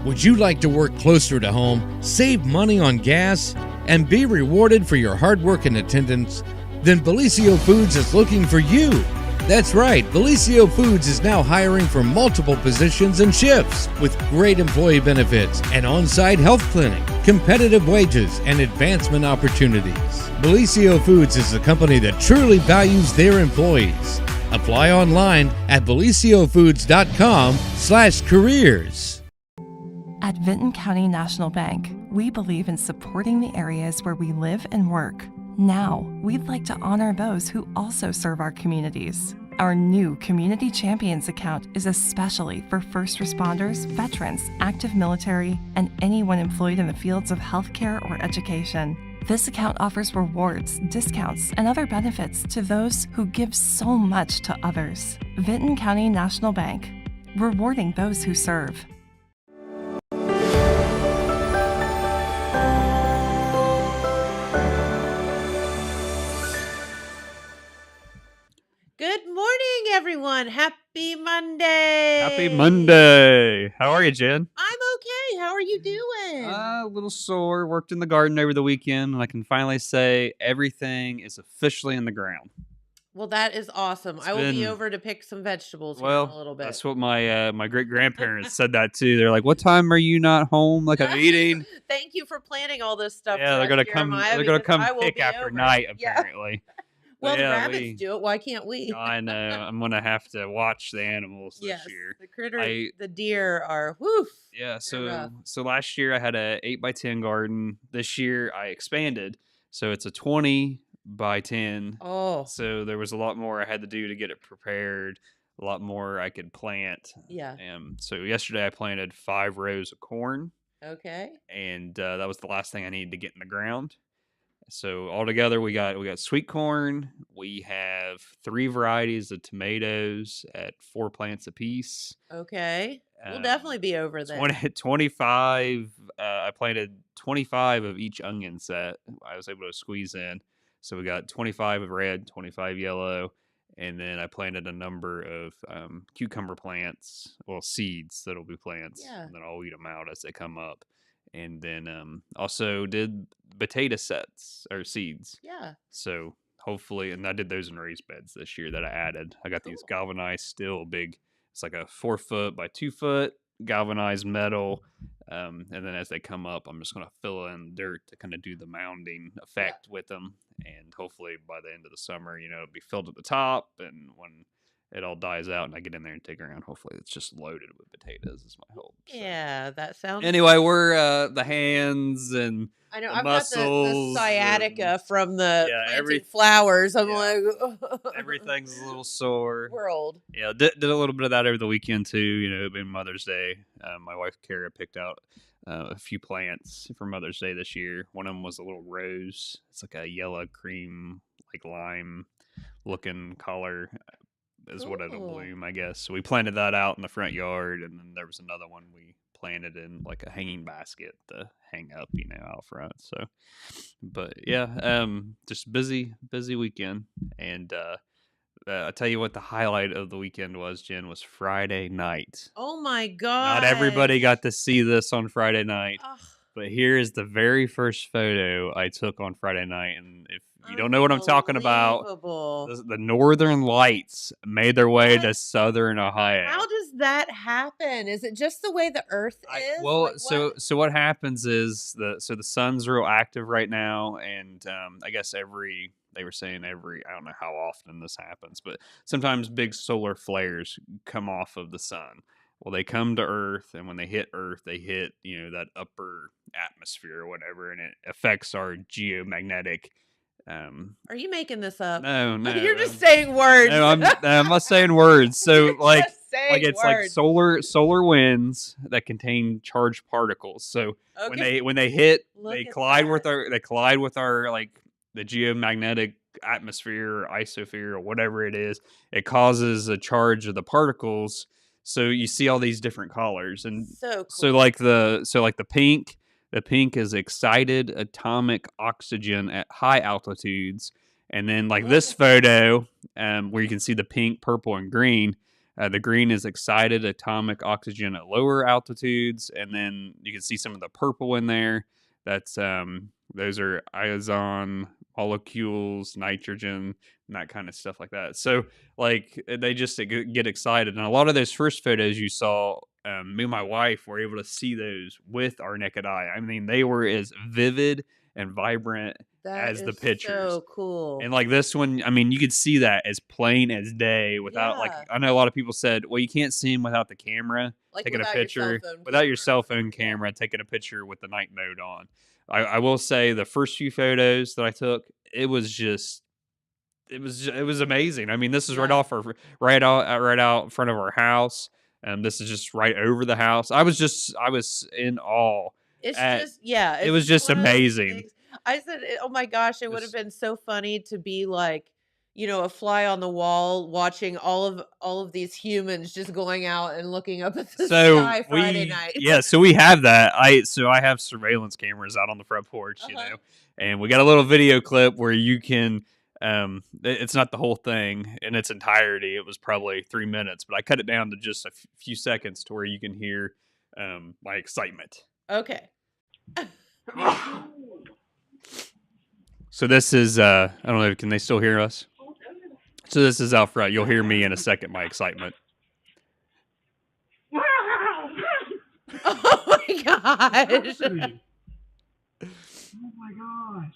Would you like to work closer to home, save money on gas, and be rewarded for your hard work and attendance? Then Bellisio Foods is looking for you. That's right, Bellisio Foods is now hiring for multiple positions and shifts with great employee benefits, an on-site health clinic, competitive wages, and advancement opportunities. Bellisio Foods is a company that truly values their employees. Apply online at belisiofoods.com/careers. At Vinton County National Bank, we believe in supporting the areas where we live and work. Now, we'd like to honor those who also serve our communities. Our new Community Champions account is especially for first responders, veterans, active military, and anyone employed in the fields of healthcare or education. This account offers rewards, discounts, and other benefits to those who give so much to others. Vinton County National Bank, rewarding those who serve. Good morning, everyone. Happy Monday. Happy Monday. How are you, Jen? I'm okay. How are you doing? A little sore. Worked in the garden over the weekend, and I can finally say everything is officially in the ground. Well, that is awesome. I will be over to pick some vegetables here in a little bit. That's what my great grandparents said that too. They're like, "What time are you not home? Like I'm eating." Thank you for planning all this stuff. Yeah, they're gonna come. They're gonna come pick after night, apparently. Yeah. Well, yeah, the rabbits do it. Why can't we? I know. I'm gonna have to watch the animals this year. The critters, the deer are woof. Yeah. So last year I had a 8x10 garden. This year I expanded, so it's a 20x10. Oh. So there was a lot more I had to do to get it prepared. A lot more I could plant. Yeah. So yesterday I planted 5 rows of corn. Okay. And that was the last thing I needed to get in the ground. So altogether, we got sweet corn. We have 3 varieties of tomatoes at 4 plants apiece. Okay, we'll definitely be over there. 25. I planted 25 of each onion set. I was able to squeeze in. So we got 25 of red, 25 yellow, and then I planted a number of cucumber plants, well, seeds that'll be plants, and then I'll eat them out as they come up. And then also did potato sets or seeds. Yeah. So hopefully, and I did those in raised beds this year that I added. I got these galvanized steel big. It's like a 4 foot by 2 foot galvanized metal. And then as they come up, I'm just going to fill in dirt to kind of do the mounding effect with them. And hopefully by the end of the summer, it'll be filled at the top. And when it all dies out and I get in there and dig around, hopefully it's just loaded with potatoes is my hope. So. Yeah, that sounds anyway, we're the hands and I know the I've muscles got the sciatica from the planting flowers. I'm like everything's a little sore. We're old. Yeah, did a little bit of that over the weekend too. It being Mother's Day. My wife Kara picked out a few plants for Mother's Day this year. One of them was a little rose. It's like a yellow cream, like lime looking color. Is what it'll bloom, I guess. So we planted that out in the front yard, and then there was another one we planted in like a hanging basket to hang up, out front. So, but yeah, just busy weekend. And I tell you what, the highlight of the weekend was, Jen, was Friday night. Oh my God! Not everybody got to see this on Friday night. Ugh. But here is the very first photo I took on Friday night, and if you don't know what I'm talking about, the Northern Lights made their way to Southern Ohio. How does that happen? Is it just the way the Earth is? So what happens is the sun's real active right now, and I guess they were saying I don't know how often this happens, but sometimes big solar flares come off of the sun. Well, they come to Earth, and when they hit Earth, they hit, that upper atmosphere or whatever, and it affects our geomagnetic. Are you making this up? No. You're just saying words. No, I'm not saying words. So it's like solar winds that contain charged particles. So when they hit, they collide with our like the geomagnetic atmosphere or isosphere or whatever it is. It causes a charge of the particles. So you see all these different colors, and so like the pink. The pink is excited atomic oxygen at high altitudes, and then like this photo, where you can see the pink, purple, and green. The green is excited atomic oxygen at lower altitudes, and then you can see some of the purple in there. That's those are ozone molecules, nitrogen, and that kind of stuff like that. So like they just get excited, and a lot of those first photos you saw, me and my wife were able to see those with our naked eye. I mean, they were as vivid and vibrant as the pictures. So cool. And like this one, I mean, you could see that as plain as day without like, I know a lot of people said, well, you can't see them without the camera, like taking a picture, without your cell phone camera, taking a picture with the night mode on. I will say the first few photos that I took, it was amazing. I mean, this is right out in front of our house. And this is just right over the house. I was in awe. It was just amazing. I said, oh my gosh, it would have been so funny to be like, a fly on the wall watching all of these humans just going out and looking up at the sky Friday night. Yeah, so we have that. I have surveillance cameras out on the front porch, and we got a little video clip where you can it's not the whole thing in its entirety. It was probably 3 minutes, but I cut it down to just a few seconds to where you can hear my excitement. Okay. So this is I don't know, can they still hear us? So this is out front. You'll hear me in a second, my excitement. Oh my gosh. Oh my gosh.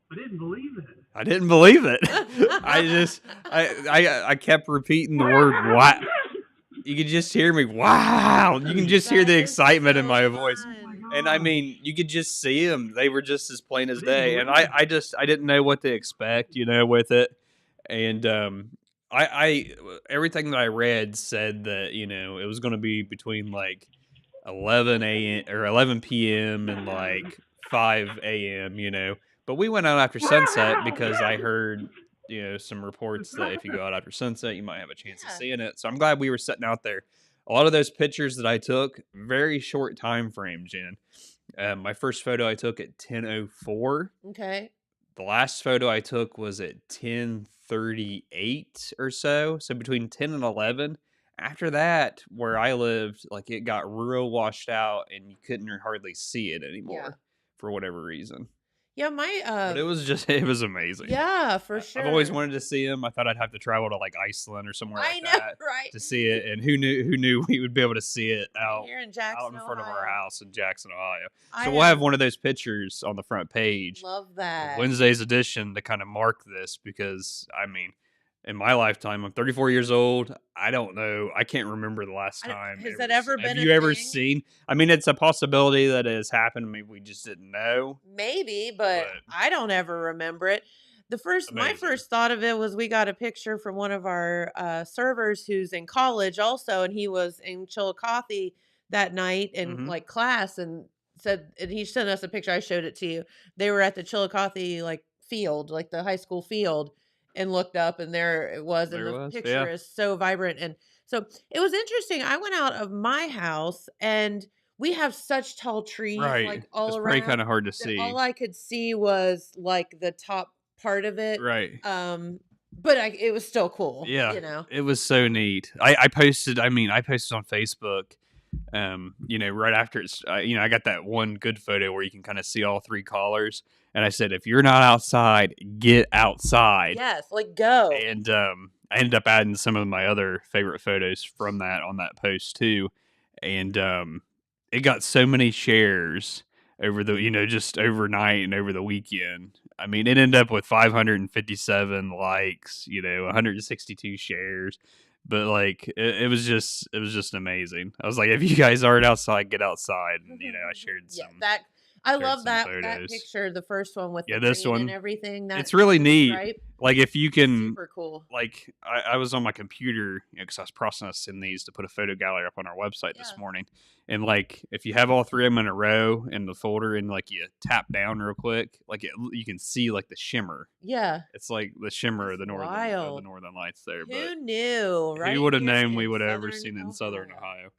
I didn't believe it. I kept repeating the word wow. You could just hear me, wow. You can just hear the excitement in my voice. And I mean, you could just see them. They were just as plain as day. And I didn't know what to expect, with it. And I everything that I read said that, it was going to be between like 11 a.m. or 11 p.m. and like 5 a.m., But we went out after sunset because I heard, some reports that if you go out after sunset, you might have a chance of seeing it. So I'm glad we were sitting out there. A lot of those pictures that I took, very short time frame, Jen. My first photo I took at 10:04. Okay. The last photo I took was at 10:38 or so. So between 10 and 11. After that, where I lived, like it got real washed out and you couldn't hardly see it anymore for whatever reason. Yeah, but it was amazing. Yeah, for sure. I've always wanted to see him. I thought I'd have to travel to like Iceland or somewhere that right? To see it. And who knew we would be able to see it here in Jackson, out in front Ohio. of our house in Jackson, Ohio. So we'll have one of those pictures on the front page. Love that. Wednesday's edition to kind of mark this because I mean, in my lifetime, I'm 34 years old. I don't know. I can't remember the last time. Has that ever been? Have you ever seen? I mean, it's a possibility that it has happened. Maybe we just didn't know. Maybe, but I don't ever remember it. My first thought of it was we got a picture from one of our servers who's in college also, and he was in Chillicothe that night in like class, and he sent us a picture. I showed it to you. They were at the Chillicothe like field, like the high school field. And looked up, and there it was, and the picture is so vibrant. And so it was interesting. I went out of my house, and we have such tall trees, like all around. It's pretty kind of hard to see. All I could see was like the top part of it, right? But it was still cool. Yeah, it was so neat. I posted on Facebook. Right after it's, I got that one good photo where you can kind of see all three collars. And I said, if you're not outside, get outside. Yes, like go. And I ended up adding some of my other favorite photos from that on that post too. And it got so many shares over the, just overnight and over the weekend. I mean, it ended up with 557 likes, 162 shares. But like it was just amazing. I was like, if you guys aren't outside, get outside. And I shared some. Yeah, I love that picture, the first one with the this one and everything. It's really neat. Right? Like if you can, super cool. Like I was on my computer because I was processing these to put a photo gallery up on our website this morning. And like if you have all three of them in a row in the folder and like you tap down real quick, like you can see like the shimmer. Yeah, it's like the shimmer of the northern lights there. Who knew? Right? Who would have known we would have ever seen it in Southern Ohio?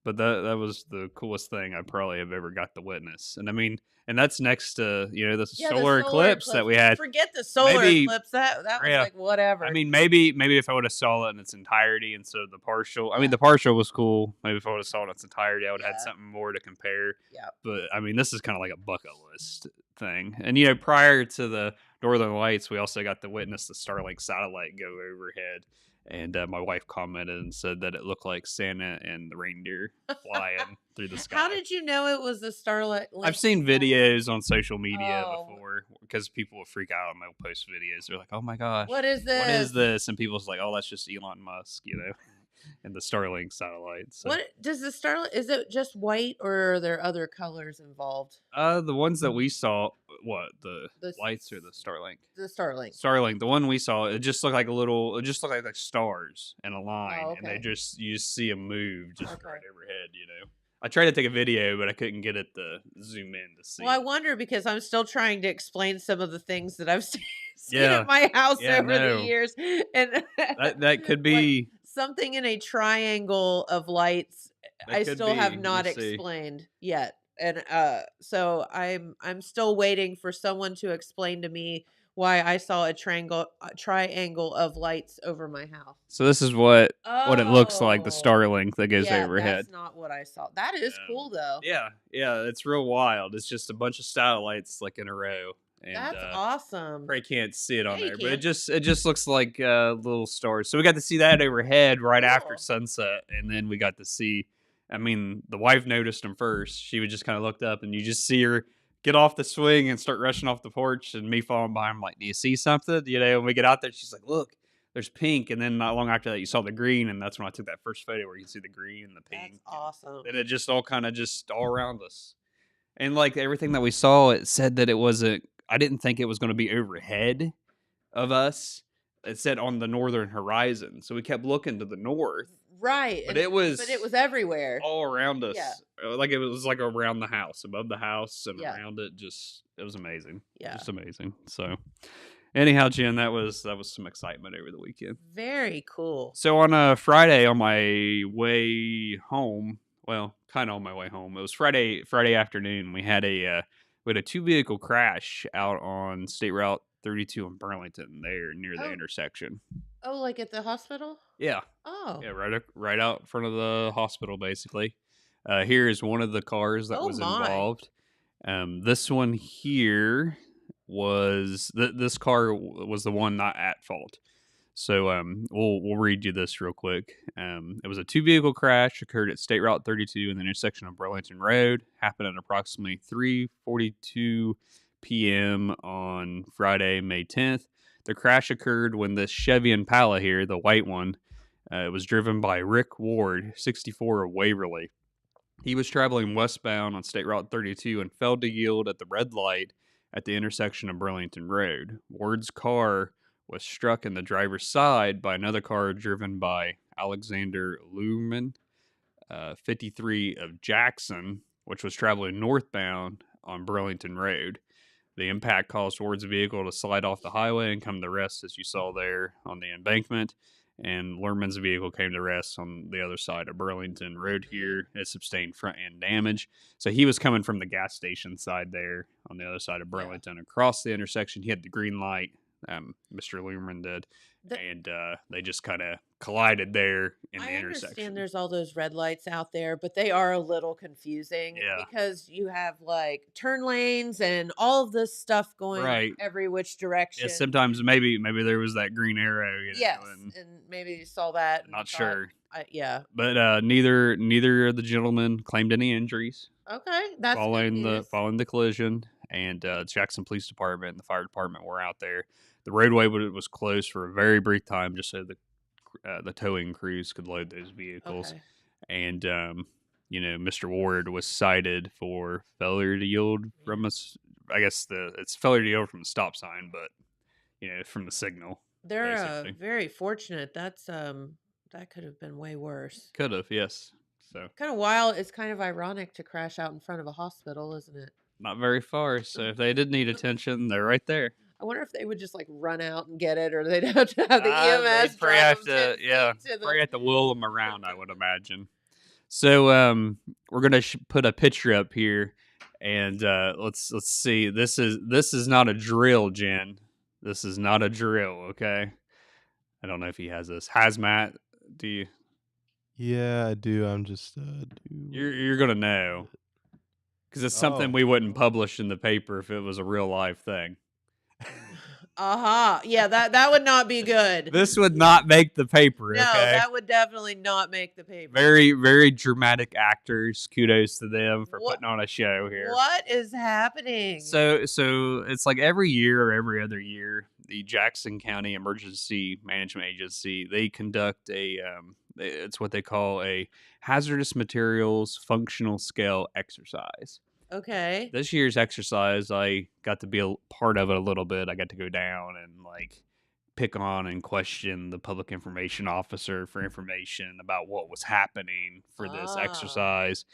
But that was the coolest thing I probably have ever got to witness. And I mean, and that's next to the solar eclipse that we had. Forget the solar eclipse. That was like whatever. I mean, maybe if I would have saw it in its entirety instead of the partial. I mean, the partial was cool. Maybe if I would have saw it in its entirety, I would have had something more to compare. Yeah. But I mean, this is kind of like a bucket list thing. And prior to the Northern Lights, we also got to witness the Starlink satellite go overhead. And my wife commented and said that it looked like Santa and the reindeer flying through the sky. How did you know it was the Starlink? I've seen videos on social media before because people will freak out and they'll post videos. They're like, "Oh my gosh, what is this? What is this?" And people's like, "Oh, that's just Elon Musk, and the Starlink satellite." So. What does the Starlink? Is it just white, or are there other colors involved? The ones that we saw, the lights or the Starlink? The Starlink. Starlink. The one we saw, it just looked like it just looked like stars in a line, okay. and you just see them move right overhead. I tried to take a video, but I couldn't get it to zoom in to see. Well, I wonder because I'm still trying to explain some of the things that I've seen at my house over the years, and that could be something in a triangle of lights. I still have not explained yet, and so I'm still waiting for someone to explain to me why I saw a triangle of lights over my house. So this is what it looks like, the Starlink that goes overhead. That's not what I saw. That is cool though. Yeah, it's real wild. It's just a bunch of satellites like in a row. And, that's awesome. Probably can't see it on there, but it just looks like little stars. So we got to see that overhead right after sunset, and then we got to see. I mean, the wife noticed them first. She would just kind of looked up, and you just see her get off the swing and start rushing off the porch, and me following behind. I'm like, "Do you see something?" When we get out there, she's like, "Look, there's pink." And then not long after that, you saw the green, and that's when I took that first photo where you can see the green and the pink. That's awesome. And it just all kind of all around us, and like everything that we saw, it said that it wasn't. I didn't think it was going to be overhead of us. It said on the northern horizon, so we kept looking to the north. Right, but it was everywhere, all around us. Yeah. Like it was like around the house, above the house, and around it. It was amazing. Yeah, just amazing. So, anyhow, Jen, that was some excitement over the weekend. Very cool. So on a Friday, on my way home, well, kind of on my way home, it was Friday afternoon. We had a 2-vehicle crash out on State Route 32 in Burlington, there near the intersection. Oh, like at the hospital? Yeah. Oh. Yeah, right out in front of the hospital, basically. Here is one of the cars that was involved. This one here was this car was the one not at fault. So we'll read you this real quick. It was a 2-vehicle crash occurred at State Route 32 in the intersection of Burlington Road. Happened at approximately 3:42 p.m. on Friday, May 10th. The crash occurred when this Chevy Impala here, the white one, it was driven by Rick Ward, 64 of Waverly. He was traveling westbound on State Route 32 and failed to yield at the red light at the intersection of Burlington Road. Ward's car was struck in the driver's side by another car driven by Alexander Luhrmann, 53 of Jackson, which was traveling northbound on Burlington Road. The impact caused Ward's vehicle to slide off the highway and come to rest, as you saw there on the embankment. And Luhrmann's vehicle came to rest on the other side of Burlington Road here. It sustained front-end damage. So he was coming from the gas station side there on the other side of Burlington. Across the intersection, he had the green light. Mr. Luhrmann did. And they just kind of collided there in the intersection. I understand there's all those red lights out there, but they are a little confusing because you have like turn lanes and all of this stuff going every which direction. Yeah, sometimes maybe there was that green arrow. Yes, and maybe you saw that. Not sure. But neither of the gentlemen claimed any injuries. Okay, that's following the collision, and Jackson Police Department and the fire department were out there. The roadway was closed for a very brief time, just so the towing crews could load those vehicles. Okay. And Mr. Ward was cited for failure to yield from us. I guess it's failure to yield from the stop sign, but from the signal. They're very fortunate. That's that could have been way worse. Could have, yes. So kind of wild. It's kind of ironic to crash out in front of a hospital, isn't it? Not very far. So if they did need attention, they're right there. I wonder if they would just like run out and get it, or they'd have to have the EMS. They'd probably have to wheel them around, I would imagine. So we're gonna put a picture up here, and let's see. This is not a drill, Jen. This is not a drill. Okay. I don't know if he has this hazmat. Do you? Yeah, I do. I'm just You're gonna know because it's something we wouldn't publish in the paper if it was a real life thing. Yeah, that would not be good. This would not make the paper. No, okay? that would definitely not make the paper. Very, very dramatic actors. Kudos to them for putting on a show here. What is happening? So it's like every year or every other year, the Jackson County Emergency Management Agency, they conduct it's what they call a hazardous materials functional scale exercise. Okay. This year's exercise, I got to be a part of it a little bit. I got to go down and like pick on and question the public information officer for information about what was happening for this exercise.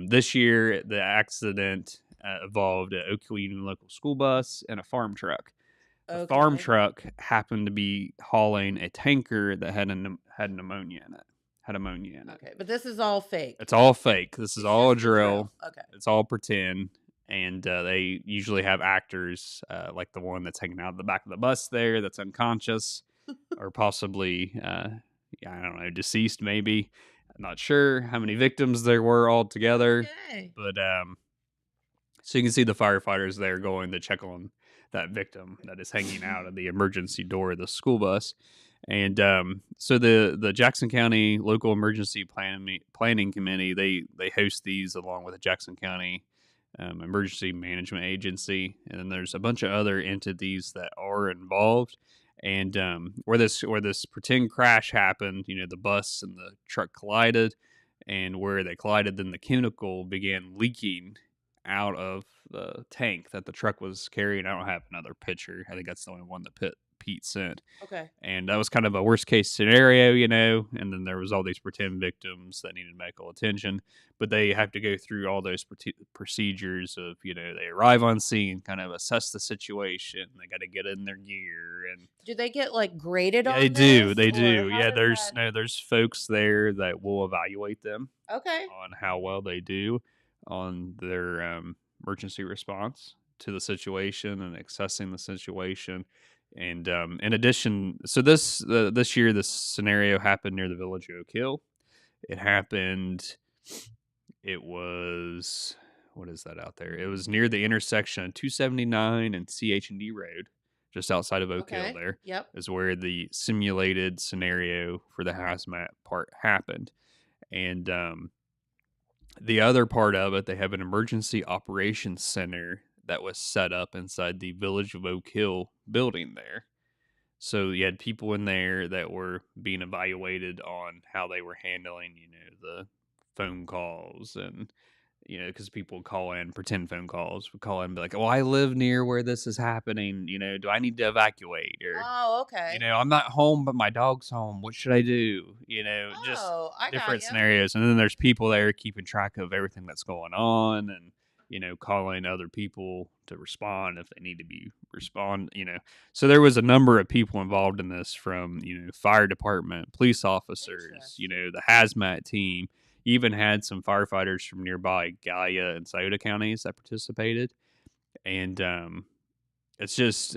This year, the accident involved an Oak Hill Union local school bus and a farm truck. The farm truck happened to be hauling a tanker that had pneumonia in it. Had ammonia in it. Okay, but this is all fake. It's all fake. This is all a drill. Okay. It's all pretend. And they usually have actors like the one that's hanging out the back of the bus there that's unconscious or possibly, I don't know, deceased maybe. I'm not sure how many victims there were altogether. Okay. But so you can see the firefighters there going to check on that victim that is hanging out of the emergency door of the school bus. And so the Jackson County Local Emergency Planning Committee, they host these along with the Jackson County Emergency Management Agency, and then there's a bunch of other entities that are involved. And where this pretend crash happened, the bus and the truck collided, and where they collided, then the chemical began leaking out of the tank that the truck was carrying. I don't have another picture. I think that's the only one that Pete sent. Okay. And that was kind of a worst case scenario, and then there was all these pretend victims that needed medical attention, but they have to go through all those procedures of, they arrive on scene, kind of assess the situation. They got to get in their gear. And do they get like graded on They do. Yeah, there's folks there that will evaluate them. Okay. On how well they do on their emergency response to the situation and assessing the situation. And in addition, so this year, this scenario happened near the village of Oak Hill. It was, what is that out there? It was near the intersection of 279 and CH&D Road, just outside of Oak Hill there. Yep. Is where the simulated scenario for the hazmat part happened. And the other part of it, they have an emergency operations center that was set up inside the Village of Oak Hill building there. So you had people in there that were being evaluated on how they were handling, the phone calls and, because people would call in, pretend phone calls, would call in and be like, well, I live near where this is happening. Do I need to evacuate? Or, okay. I'm not home, but my dog's home. What should I do? Just different scenarios. And then there's people there keeping track of everything that's going on and, calling other people to respond if they need to respond. So there was a number of people involved in this from, fire department, police officers, the hazmat team, even had some firefighters from nearby Gaia and Scioto counties that participated. And it's just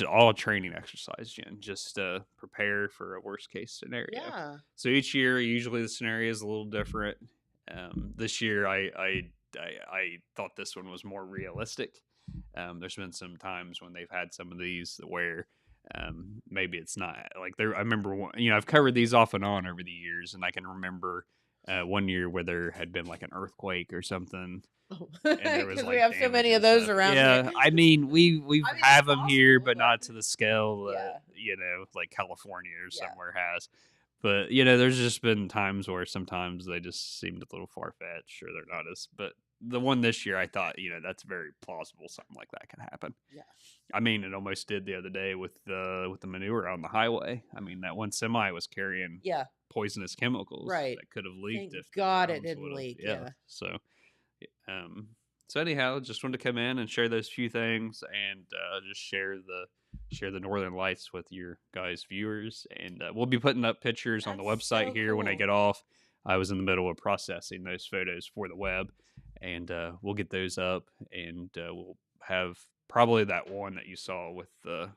all a training exercise, Jen, just to prepare for a worst case scenario. Yeah. So each year, usually the scenario is a little different. This year, I thought this one was more realistic. There's been some times when they've had some of these where maybe it's not like there. I remember I've covered these off and on over the years, and I can remember one year where there had been like an earthquake or something. Because we have so many of those around here. Yeah, I mean, we have them here, but not to the scale that, like California or somewhere has. But, there's just been times where sometimes they just seemed a little far-fetched or they're not as... But the one this year, I thought, that's very plausible. Something like that can happen. Yeah. I mean, it almost did the other day with the manure on the highway. I mean, that one semi was carrying poisonous chemicals that could have leaked. Thank God it didn't leak. Yeah. So anyhow, just wanted to come in and share those few things and just share the Northern Lights with your guys' viewers. And we'll be putting up pictures on the website here when I get off. I was in the middle of processing those photos for the web, and we'll get those up, and we'll have probably that one that you saw with the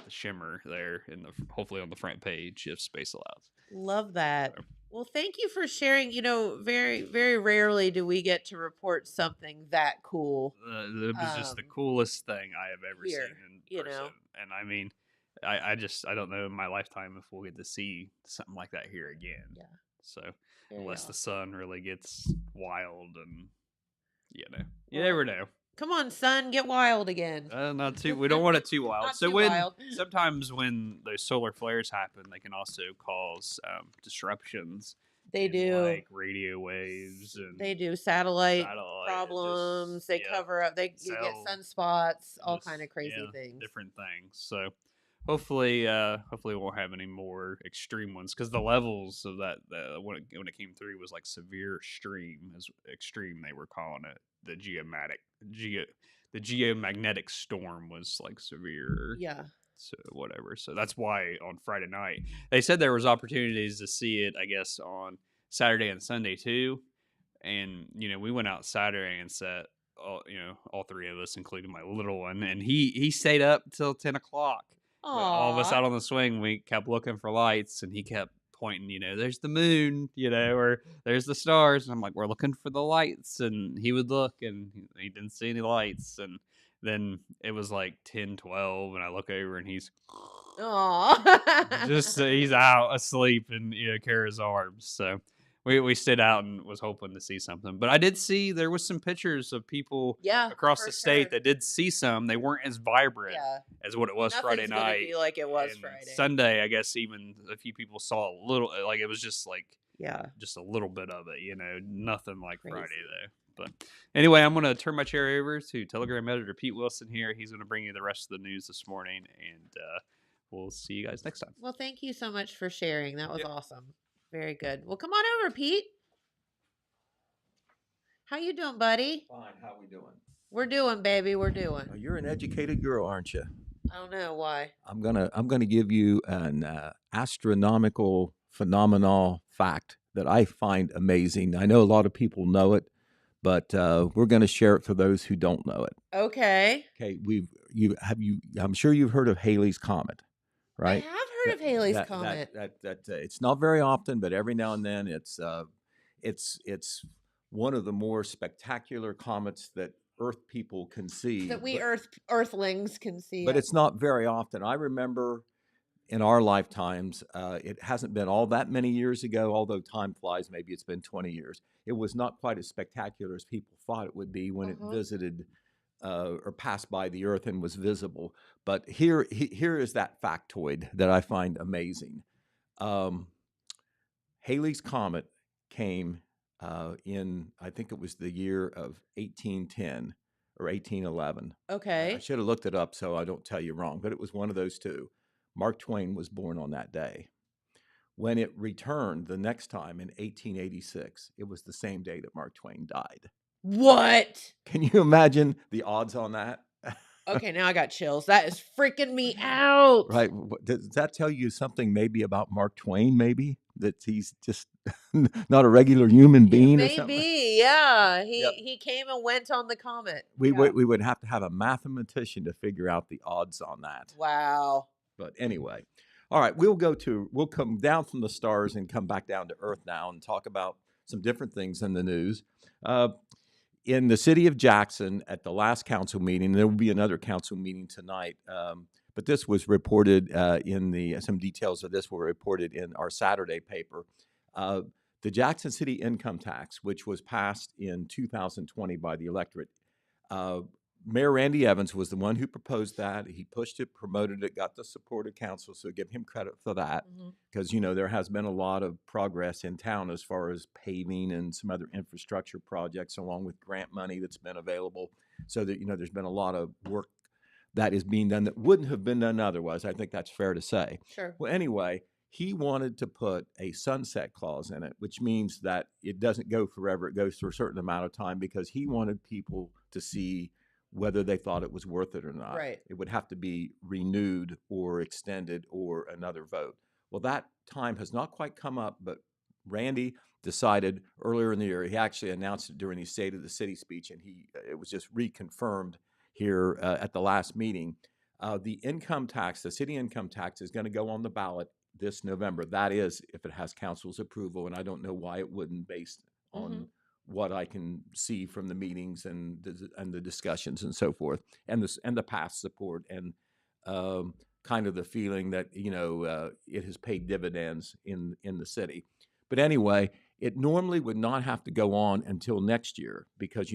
shimmer there, hopefully on the front page if space allows. Love that. So, well, thank you for sharing. Very, very rarely do we get to report something that cool. it was just the coolest thing I have ever here, seen in person. know. And I mean, I don't know in my lifetime if we'll get to see something like that here again. Yeah. So Very unless the awesome. sun really gets wild, and you never know. Come on, son, get wild again. Not too. We don't want it too wild. Not So too when wild. sometimes when those solar flares happen, they can also cause disruptions. They do. Like radio waves, and They do satellite satellite, problems. They cover up. You get sunspots, all kind of crazy things. Different things. So hopefully we won't have any more extreme ones, because the levels of that when it came through was like severe extreme, as extreme they were calling it. The geomagnetic storm was like severe. Yeah. So whatever. So that's why on Friday night they said there was opportunities to see it, I guess, on Saturday and Sunday too. And we went out Saturday and sat, all three of us, including my little one, and he stayed up till 10 o'clock. All of us out on the swing, we kept looking for lights, and he kept pointing, there's the moon, or there's the stars. And I'm like, we're looking for the lights. And he would look, and he didn't see any lights. And then it was like 10:12, and I look over, and he's he's out asleep in Kara's arms. So we stood out and was hoping to see something. But I did see there was some pictures of people across the state that did see some. They weren't as vibrant as what it was Friday night. Be like it was and Friday. Sunday, I guess even a few people saw a little, like it was just like just a little bit of it, nothing like Crazy. Friday though. But anyway, I'm going to turn my chair over to Telegram editor Pete Wilson here. He's going to bring you the rest of the news this morning, and we'll see you guys next time. Well, thank you so much for sharing. That was awesome. Very good. Well, come on over, Pete. How you doing, buddy? Fine. How we doing? We're doing, baby. We're doing. Well, you're an educated girl, aren't you? I don't know why. I'm gonna give you an astronomical phenomenal fact that I find amazing. I know a lot of people know it, but we're going to share it for those who don't know it. Okay. Okay. I'm sure you've heard of Halley's Comet, right? I have heard of Halley's Comet. It's not very often, but every now and then it's one of the more spectacular comets that Earth people can see. That we Earthlings can see. But it's not very often. I remember in our lifetimes, it hasn't been all that many years ago, although time flies, maybe it's been 20 years. It was not quite as spectacular as people thought it would be when it visited or passed by the Earth and was visible. But here is that factoid that I find amazing. Halley's Comet came in, I think it was the year of 1810 or 1811. Okay. I should have looked it up so I don't tell you wrong, but it was one of those two. Mark Twain was born on that day. When it returned the next time in 1886, it was the same day that Mark Twain died. What? Can you imagine the odds on that? Okay, now I got chills. That is freaking me out. Right. Does that tell you something maybe about Mark Twain, maybe? That he's just not a regular human being or something? Maybe, yeah. He came and went on the comet. We would have to have a mathematician to figure out the odds on that. Wow. But anyway, all right, we'll come down from the stars and come back down to Earth now and talk about some different things in the news. In the city of Jackson at the last council meeting, there will be another council meeting tonight, but this was reported some details of this were reported in our Saturday paper. The Jackson City income tax, which was passed in 2020 by the electorate, Mayor Randy Evans was the one who proposed that. He pushed it, promoted it, got the support of council, so give him credit for that. Because, there has been a lot of progress in town as far as paving and some other infrastructure projects, along with grant money that's been available. So that, there's been a lot of work that is being done that wouldn't have been done otherwise. I think that's fair to say. Sure. Well, anyway, he wanted to put a sunset clause in it, which means that it doesn't go forever. It goes for a certain amount of time, because he wanted people to see whether they thought it was worth it or not. Right. It would have to be renewed or extended or another vote. Well, that time has not quite come up, but Randy decided earlier in the year, he actually announced it during his State of the City speech, and it was just reconfirmed here at the last meeting. The income tax, the city income tax, is going to go on the ballot this November. That is, if it has council's approval, and I don't know why it wouldn't, based on what I can see from the meetings and the discussions and so forth, and the past support, and kind of the feeling that it has paid dividends in the city. But anyway, it normally would not have to go on until next year because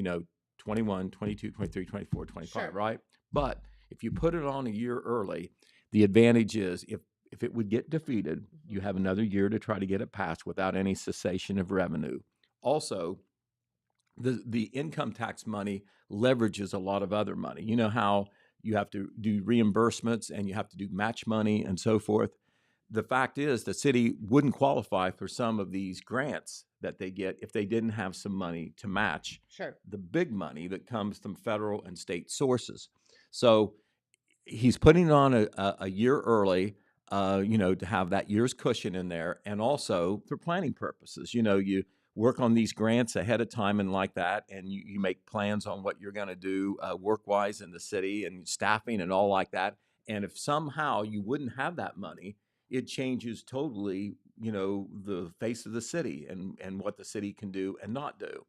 21, 22, 23, 24, 25, Sure. right? But if you put it on a year early, the advantage is if it would get defeated, you have another year to try to get it passed without any cessation of revenue. Also, the income tax money leverages a lot of other money. You know how you have to do reimbursements and you have to do match money and so forth. The fact is the city wouldn't qualify for some of these grants that they get if they didn't have some money to match Sure. the big money that comes from federal and state sources. So he's putting it on a year early, to have that year's cushion in there, and also for planning purposes. You work on these grants ahead of time and like that, and you make plans on what you're going to do work-wise in the city and staffing and all like that. And if somehow you wouldn't have that money, it changes totally, the face of the city and what the city can do and not do.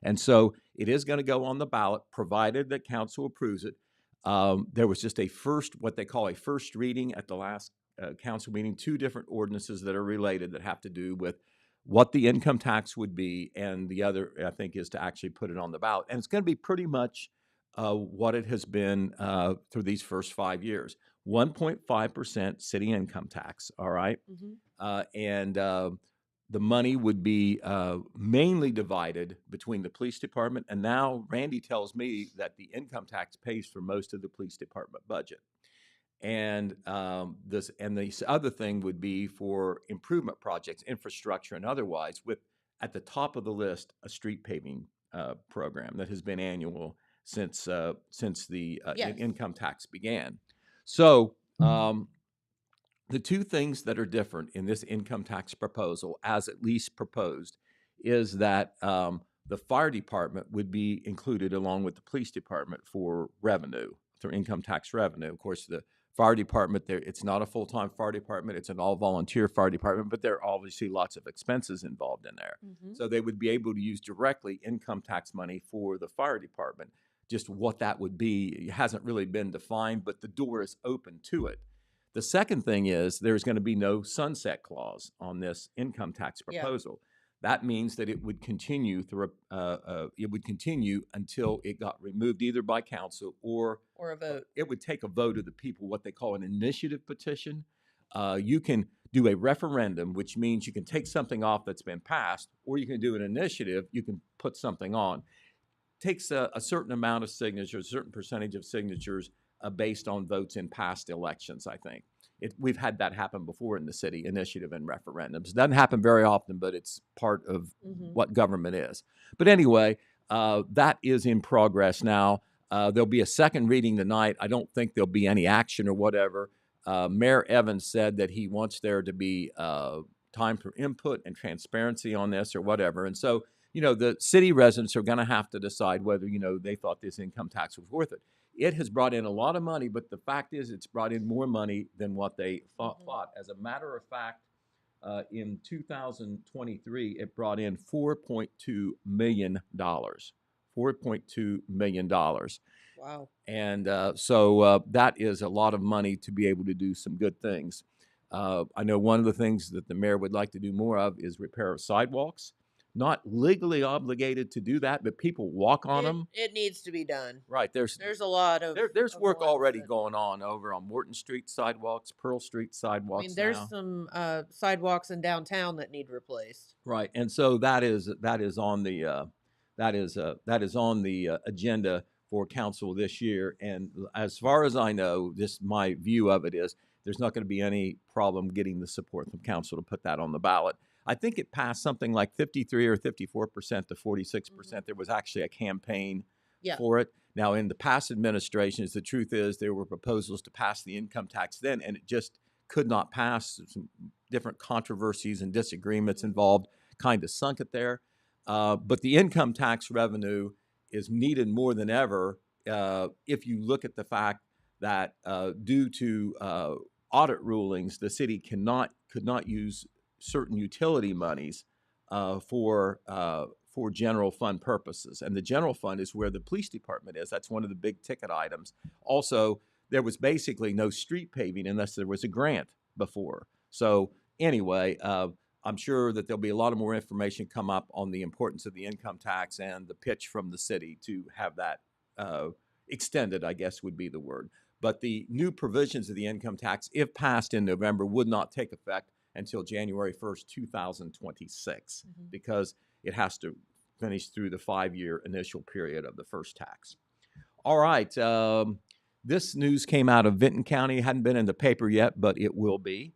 And so it is going to go on the ballot, provided that council approves it. There was just what they call a first reading at the last council meeting, 2 different ordinances that are related that have to do with what the income tax would be, and the other, I think, is to actually put it on the ballot. And it's going to be pretty much what it has been through these first 5 years. 1.5% city income tax, all right? And the money would be mainly divided between the police department, and now Randy tells me that the income tax pays for most of the police department budget. And this other thing would be for improvement projects, infrastructure and otherwise, with at the top of the list a street paving program that has been annual since the Yes. income tax began. So the 2 things that are different in this income tax proposal, as at least proposed, is that the fire department would be included along with the police department for revenue, for income tax revenue. Of course, the fire department, it's not a full-time fire department, it's an all-volunteer fire department, but there are obviously lots of expenses involved in there. So they would be able to use directly income tax money for the fire department. Just what that would be hasn't really been defined, but the door is open to it. The second thing is there's going to be no sunset clause on this income tax proposal. That means that it would continue until it got removed either by council or a vote. It would take a vote of the people, what they call an initiative petition. You can do a referendum, which means you can take something off that's been passed, or you can do an initiative, you can put something on. Takes a certain amount of signatures, a certain percentage of signatures based on votes in past elections, I think. We've had that happen before in the city, initiative and referendums. It doesn't happen very often, but it's part of what government is. But anyway, that is in progress now. There'll be a second reading tonight. I don't think there'll be any action or whatever. Mayor Evans said that he wants there to be time for input and transparency on this or whatever. And so, the city residents are going to have to decide whether, they thought this income tax was worth it. It has brought in a lot of money, but the fact is it's brought in more money than what they thought. As a matter of fact, in 2023, it brought in $4.2 million. $4.2 million. Wow. And so that is a lot of money to be able to do some good things. I know one of the things that the mayor would like to do more of is repair of sidewalks. Not legally obligated to do that, but people walk on them. It needs to be done. Right. There's a lot of there's of work ones already that- going on over on Morton Street sidewalks, Pearl Street sidewalks. there's now. some sidewalks in downtown that need replaced. Right, and so that is on the agenda for council this year. And as far as I know, my view of it is there's not going to be any problem getting the support from council to put that on the ballot. I think it passed something like 53 or 54% to 46%. There was actually a campaign for it. Now, in the past administrations, the truth is there were proposals to pass the income tax then, and it just could not pass. Some different controversies and disagreements involved. kind of sunk it there. But the income tax revenue is needed more than ever if you look at the fact that due to audit rulings, the city could not use certain utility monies for general fund purposes. And the general fund is where the police department is. That's one of the big ticket items. Also, there was basically no street paving unless there was a grant before. So anyway, I'm sure that there'll be a lot of more information come up on the importance of the income tax and the pitch from the city to have that extended, I guess would be the word. But the new provisions of the income tax, if passed in November, would not take effect until January 1st, 2026, because it has to finish through the 5-year initial period of the first tax. All right. This news came out of Vinton County. It hadn't been in the paper yet, but it will be.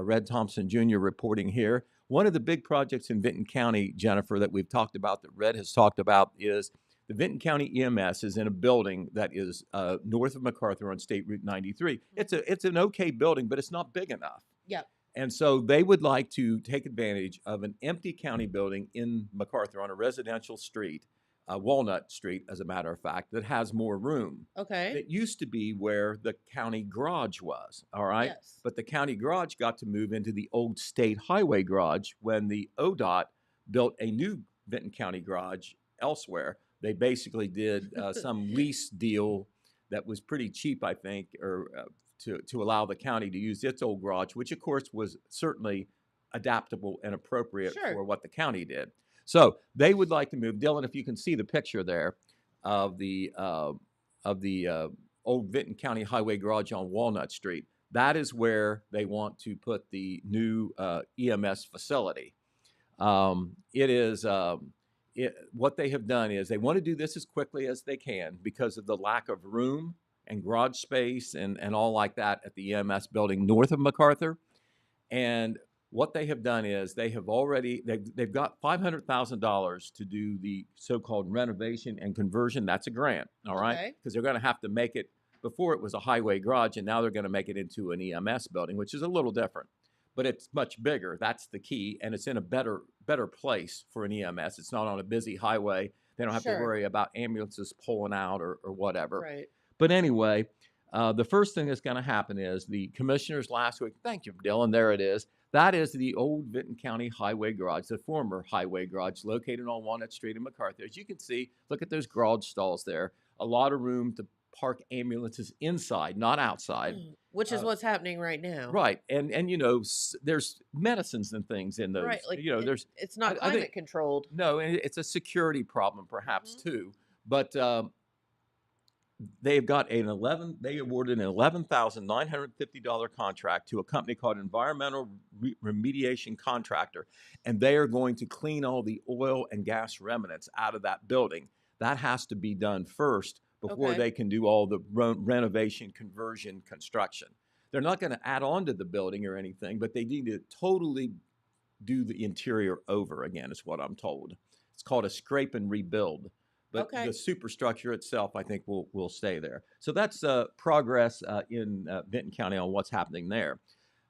Red Thompson Jr. reporting here. One of the big projects in Vinton County, Jennifer, that we've talked about, that Red has talked about, is the Vinton County EMS is in a building that is north of MacArthur on State Route 93. It's an okay building, but it's not big enough. Yep. And so they would like to take advantage of an empty county building in MacArthur on a residential street, Walnut Street, as a matter of fact, that has more room. Okay. It used to be where the county garage was, all right? Yes. But the county garage got to move into the old state highway garage when the ODOT built a new Vinton County garage elsewhere. They basically did some lease deal that was pretty cheap, I think, or to allow the county to use its old garage, which of course was certainly adaptable and appropriate for what the county did. So they would like to move. Dylan, if you can see the picture there of the old Vinton County Highway garage on Walnut Street, that is where they want to put the new EMS facility. What they have done is they want to do this as quickly as they can because of the lack of room and garage space and all like that at the EMS building north of MacArthur. And what they have done is they've got $500,000 to do the so-called renovation and conversion. That's a grant, all right? Because they're going to have to make it, before it was a highway garage, and now they're going to make it into an EMS building, which is a little different. But it's much bigger. That's the key, and it's in a better place for an EMS. It's not on a busy highway. They don't have to worry about ambulances pulling out or whatever. Right. But anyway, the first thing that's going to happen is the commissioners last week, thank you, Dylan, there it is. That is the old Vinton County Highway Garage, the former highway garage located on Walnut Street in MacArthur. As you can see, look at those garage stalls there. A lot of room to park ambulances inside, not outside. Which is what's happening right now. Right. And there's medicines and things in those. Right. Like, it's not climate controlled. No, and it's a security problem perhaps too. But they awarded an $11,950 contract to a company called Environmental Remediation Contractor, and they are going to clean all the oil and gas remnants out of that building. That has to be done first before they can do all the renovation, conversion, construction. They're not going to add on to the building or anything, but they need to totally do the interior over again, is what I'm told. It's called a scrape and rebuild. But the superstructure itself, I think, will stay there. So that's progress in Vinton County on what's happening there.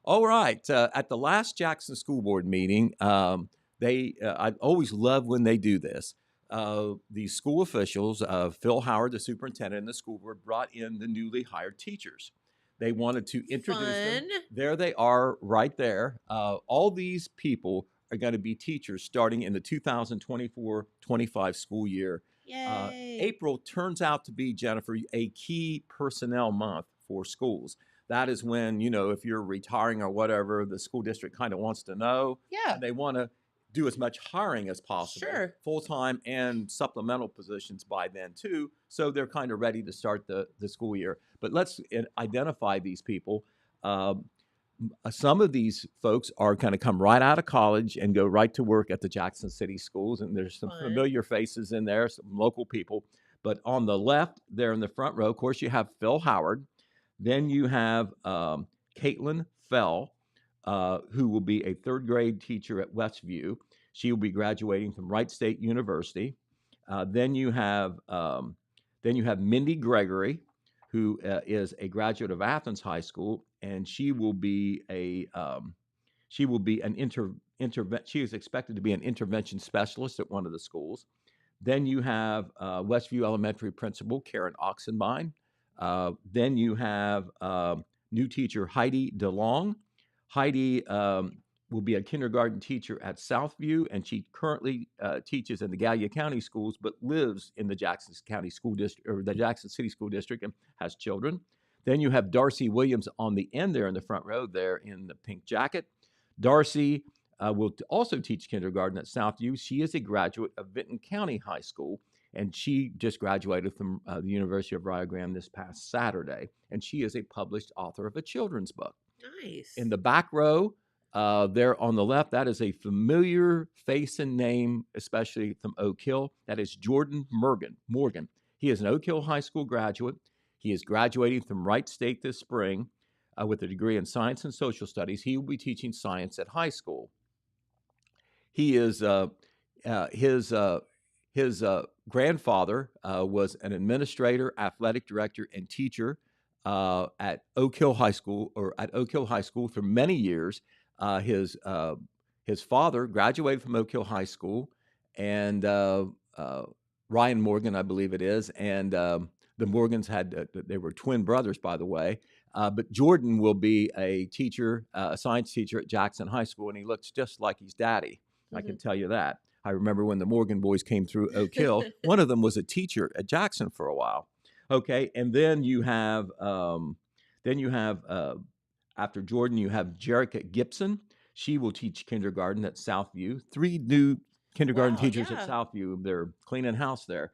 All right. At the last Jackson School Board meeting, I always love when they do this. The school officials, Phil Howard, the superintendent, and the school board brought in the newly hired teachers. They wanted to introduce them. There they are right there. All these people are going to be teachers starting in the 2024-25 school year. Yay. April turns out to be, Jennifer, a key personnel month for schools. That is when, if you're retiring or whatever, the school district kind of wants to know. Yeah. And they want to do as much hiring as possible. Sure. Full-time and supplemental positions by then, too. So they're kind of ready to start the school year. But let's identify these people. Some of these folks are going to come right out of college and go right to work at the Jackson City schools. And there's some familiar faces in there, some local people. But on the left, there in the front row, of course, you have Phil Howard. Then you have Caitlin Fell, who will be a third grade teacher at Westview. She will be graduating from Wright State University. Then you have Mindy Gregory, who is a graduate of Athens High School, and she will be an she is expected to be an intervention specialist at one of the schools. Then you have Westview Elementary principal Karen Oxenbein. Then you have new teacher Heidi DeLong. Heidi will be a kindergarten teacher at Southview, and she currently teaches in the Gallia County schools, but lives in the Jackson County School District or the Jackson City School District and has children. Then you have Darcy Williams on the end there in the front row there in the pink jacket. Darcy will also teach kindergarten at Southview. She is a graduate of Vinton County High School, and she just graduated from the University of Rio Grande this past Saturday, and she is a published author of a children's book. Nice. In the back row, there on the left, that is a familiar face and name, especially from Oak Hill. That is Jordan Morgan. He is an Oak Hill High School graduate. He is graduating from Wright State this spring with a degree in science and social studies. He will be teaching science at high school. He is his grandfather was an administrator, athletic director, and teacher at Oak Hill High School for many years. His father graduated from Oak Hill High School, and Ryan Morgan, I believe it is, and the Morgans they were twin brothers, by the way. But Jordan will be a teacher, a science teacher at Jackson High School, and he looks just like his daddy. I can tell you that. I remember when the Morgan boys came through Oak Hill, one of them was a teacher at Jackson for a while. Okay, and then you have after Jordan, you have Jerica Gibson. She will teach kindergarten at Southview. 3 new kindergarten teachers at Southview. They're cleaning house there.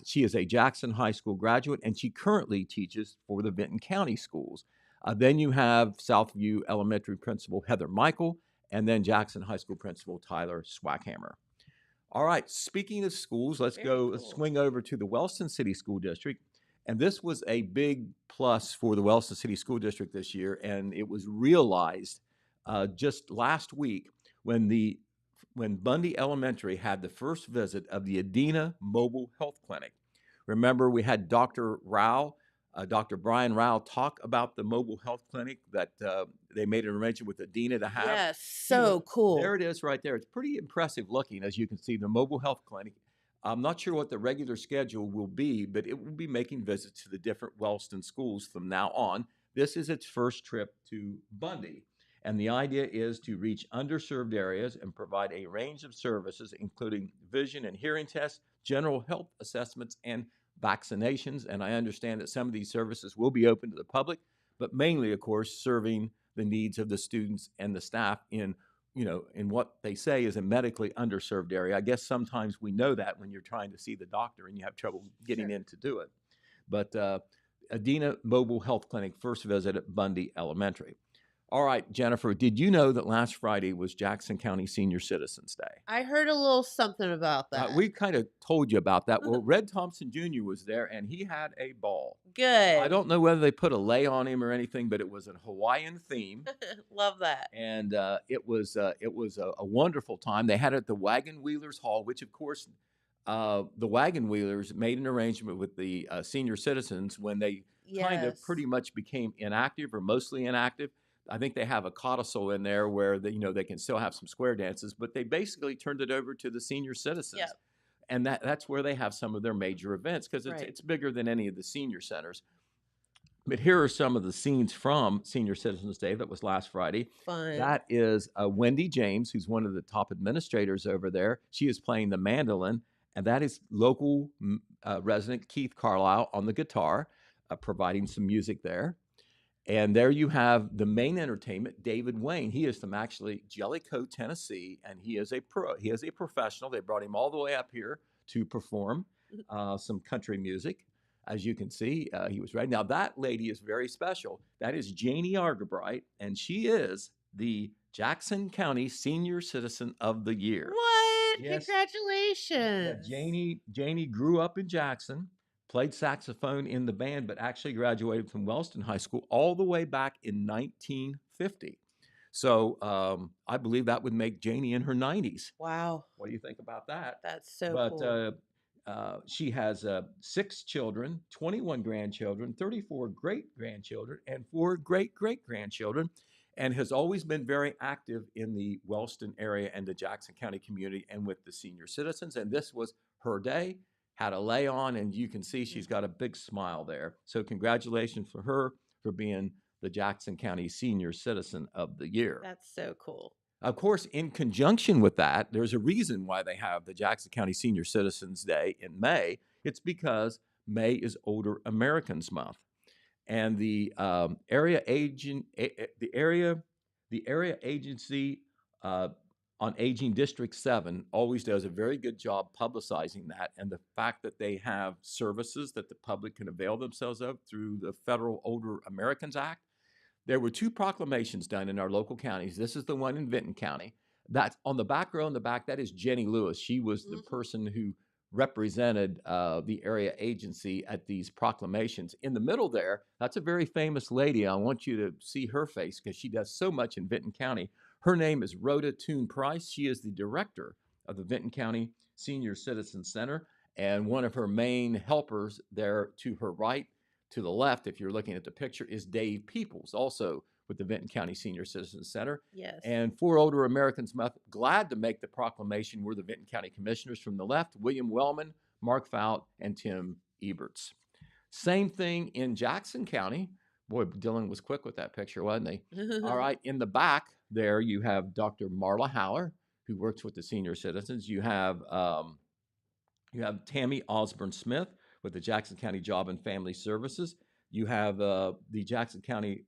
She is a Jackson High School graduate, and she currently teaches for the Vinton County schools. Then you have Southview Elementary Principal Heather Michael, and then Jackson High School Principal Tyler Swackhammer. All right, speaking of schools, let's swing over to the Wellston City School District. And this was a big plus for the Wellston City School District this year, and it was realized just last week when Bundy Elementary had the first visit of the Adena Mobile Health Clinic. Remember, we had Dr. Brian Rao talk about the mobile health clinic that they made an arrangement with Adena to have. Yes, so cool. There it is right there. It's pretty impressive looking, as you can see, the mobile health clinic. I'm not sure what the regular schedule will be, but it will be making visits to the different Wellston schools from now on. This is its first trip to Bundy. And the idea is to reach underserved areas and provide a range of services, including vision and hearing tests, general health assessments, and vaccinations. And I understand that some of these services will be open to the public, but mainly, of course, serving the needs of the students and the staff in what they say is a medically underserved area. I guess sometimes we know that when you're trying to see the doctor and you have trouble getting in to do it. But Adena Mobile Health Clinic first visit at Bundy Elementary. All right, Jennifer, did you know that last Friday was Jackson County Senior Citizens Day? I heard a little something about that. We kind of told you about that. Well, Red Thompson Jr. was there, and he had a ball. Good. I don't know whether they put a lay on him or anything, but it was a Hawaiian theme. Love that. And it was a wonderful time. They had it at the Wagon Wheelers Hall, which, of course, the Wagon Wheelers made an arrangement with the senior citizens when they kind of pretty much became inactive or mostly inactive. I think they have a codicil in there where they can still have some square dances, but they basically turned it over to the senior citizens. Yep. And that's where they have some of their major events because it's bigger than any of the senior centers. But here are some of the scenes from Senior Citizens Day that was last Friday. Fun. That is Wendy James, who's one of the top administrators over there. She is playing the mandolin, and that is local resident Keith Carlisle on the guitar, providing some music there. And there you have the main entertainment, David Wayne. He is from actually Jellicoe, Tennessee, and he is a pro. He is a professional. They brought him all the way up here to perform some country music. As you can see, he was ready. Now, that lady is very special. That is Janie Argabright, and she is the Jackson County Senior Citizen of the Year. What? Yes. Congratulations. Yeah, Janie grew up in Jackson, played saxophone in the band, but actually graduated from Wellston High School all the way back in 1950. So I believe that would make Janie in her 90s. Wow. What do you think about that? That's so cool. She has 6 children, 21 grandchildren, 34 great-grandchildren, and 4 great-great-grandchildren. and has always been very active in the Wellston area and the Jackson County community and with the senior citizens. And this was her day, had a lay on, and you can see she's got a big smile there. So congratulations for her for being the Jackson County Senior Citizen of the Year. That's so cool. Of course, in conjunction with that, there's a reason why they have the Jackson County Senior Citizens Day in May. It's because May is Older Americans Month, and the area agency on Aging District 7 always does a very good job publicizing that, and the fact that they have services that the public can avail themselves of through the Federal Older Americans Act. There were 2 proclamations done in our local counties. This is the one in Vinton County. That's on the back row in the back. That is Jenny Lewis. She was the person who represented the area agency at these proclamations. In the middle there, that's a very famous lady. I want you to see her face because she does so much in Vinton County. Her name is Rhoda Toon Price. She is the director of the Vinton County Senior Citizen Center, and one of her main helpers there to her right, to the left, if you're looking at the picture, is Dave Peoples, also with the Vinton County Senior Citizens Center. Yes. And for Older Americans Month, glad to make the proclamation were the Vinton County Commissioners from the left, William Wellman, Mark Fout, and Tim Eberts. Same thing in Jackson County. Boy, Dylan was quick with that picture, wasn't he? All right, in the back there, you have Dr. Marla Haller, who works with the senior citizens. You have Tammy Osborne Smith with the Jackson County Job and Family Services. You have the Jackson County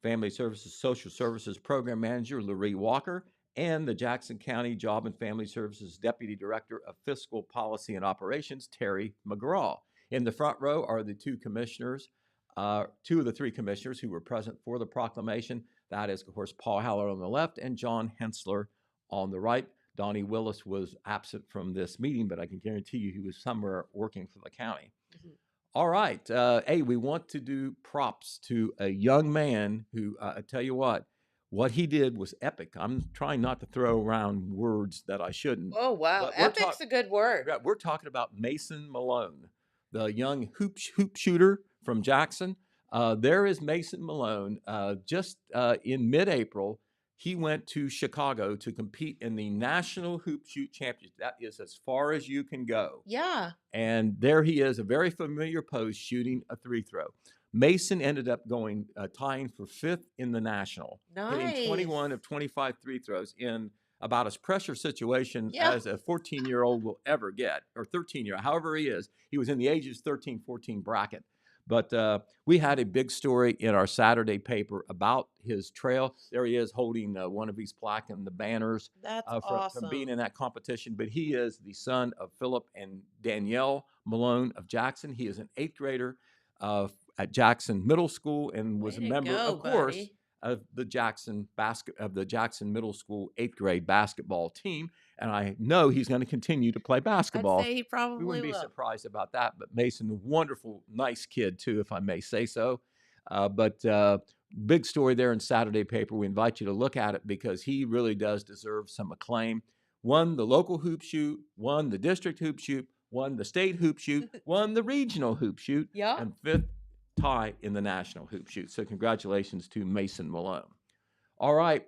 Family Services Social Services Program Manager, Laree Walker, and the Jackson County Job and Family Services Deputy Director of Fiscal Policy and Operations, Terry McGraw. In the front row are the 2 commissioners, 2 of the 3 commissioners who were present for the proclamation. That is, of course, Paul Haller on the left and John Hensler on the right. Donnie Willis was absent from this meeting, but I can guarantee you he was somewhere working for the county. All right. Hey, we want to do props to a young man who, I tell you what he did was epic. I'm trying not to throw around words that I shouldn't. Oh, wow. Epic's a good word. We're talking about Mason Malone, the young hoop shooter from Jackson. There is Mason Malone. Just in mid-April, he went to Chicago to compete in the National Hoop Shoot Championship. That is as far as you can go. Yeah. And there he is, a very familiar pose, shooting a 3-throw. Mason ended up tying for 5th in the national, hitting 21 of 25 3-throws in about as pressure situation as a 14-year-old will ever get, or 13-year-old, however he is. He was in the ages 13, 14 bracket. But we had a big story in our Saturday paper about his trail. There he is holding one of his plaque and the banners from being in that competition. But he is the son of Philip and Danielle Malone of Jackson. He is an 8th grader at Jackson Middle School and was a member, of course, of the Jackson Middle School 8th grade basketball team. And I know he's going to continue to play basketball. I'd say he probably We wouldn't be surprised about that. But Mason, a wonderful, nice kid, too, if I may say so. But big story there in Saturday paper. We invite you to look at it because he really does deserve some acclaim. Won the local hoop shoot, won the district hoop shoot, won the state hoop shoot, won the regional hoop shoot, and 5th tie in the national hoop shoot. So congratulations to Mason Malone. All right.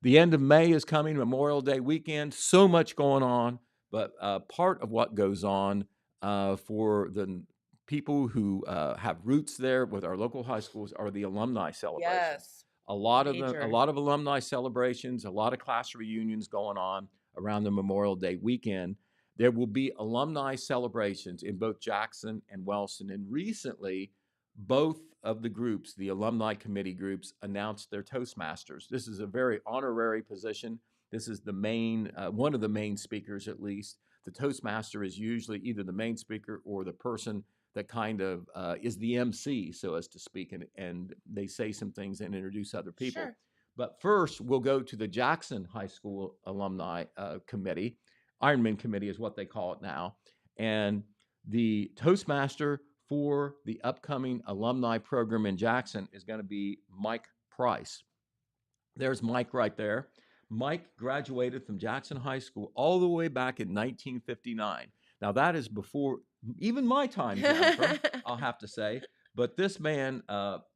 The end of May is coming, Memorial Day weekend. So much going on, but part of what goes on for the people who have roots there with our local high schools are the alumni celebrations. Yes. A lot of alumni celebrations, a lot of class reunions going on around the Memorial Day weekend. There will be alumni celebrations in both Jackson and Wellston, and recently both of the groups, the alumni committee groups, announced their Toastmasters. This is a very honorary position. This is the main, one of the main speakers at least. The Toastmaster is usually either the main speaker or the person that kind of is the MC, so as to speak, and they say some things and introduce other people. Sure. But first, we'll go to the Jackson High School Alumni Committee. Ironman Committee is what they call it now. And the Toastmaster for the upcoming alumni program in Jackson is going to be Mike Price. There's Mike right there. Mike graduated from Jackson High School all the way back in 1959. Now, that is before even my time, Jennifer, I'll have to say. But this man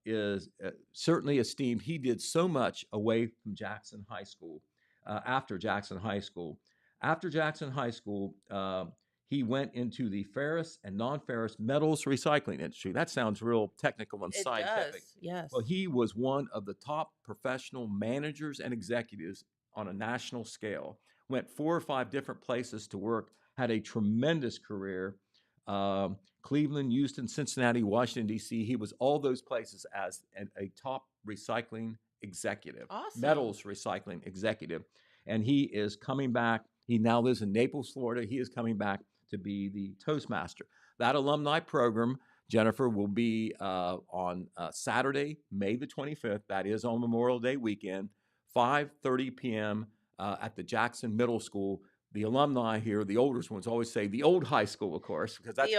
is certainly esteemed. He did so much away from Jackson High School. After Jackson High School, he went into the ferrous and non-ferrous metals recycling industry. That sounds real technical and It scientific. does. Yes. Well, he was one of the top professional managers and executives on a national scale. Went 4 or 5 different places to work. Had a tremendous career. Cleveland, Houston, Cincinnati, Washington, D.C. He was all those places as a top recycling executive, Awesome. metals recycling executive. And he is coming back. He now lives in Naples, Florida. He is coming back to be the Toastmaster. That alumni program, Jennifer, will be on Saturday, May the 25th. That is on Memorial Day weekend, 5:30 p.m. At the Jackson Middle School. The alumni here, the older ones, always say the old high school, of course, because that's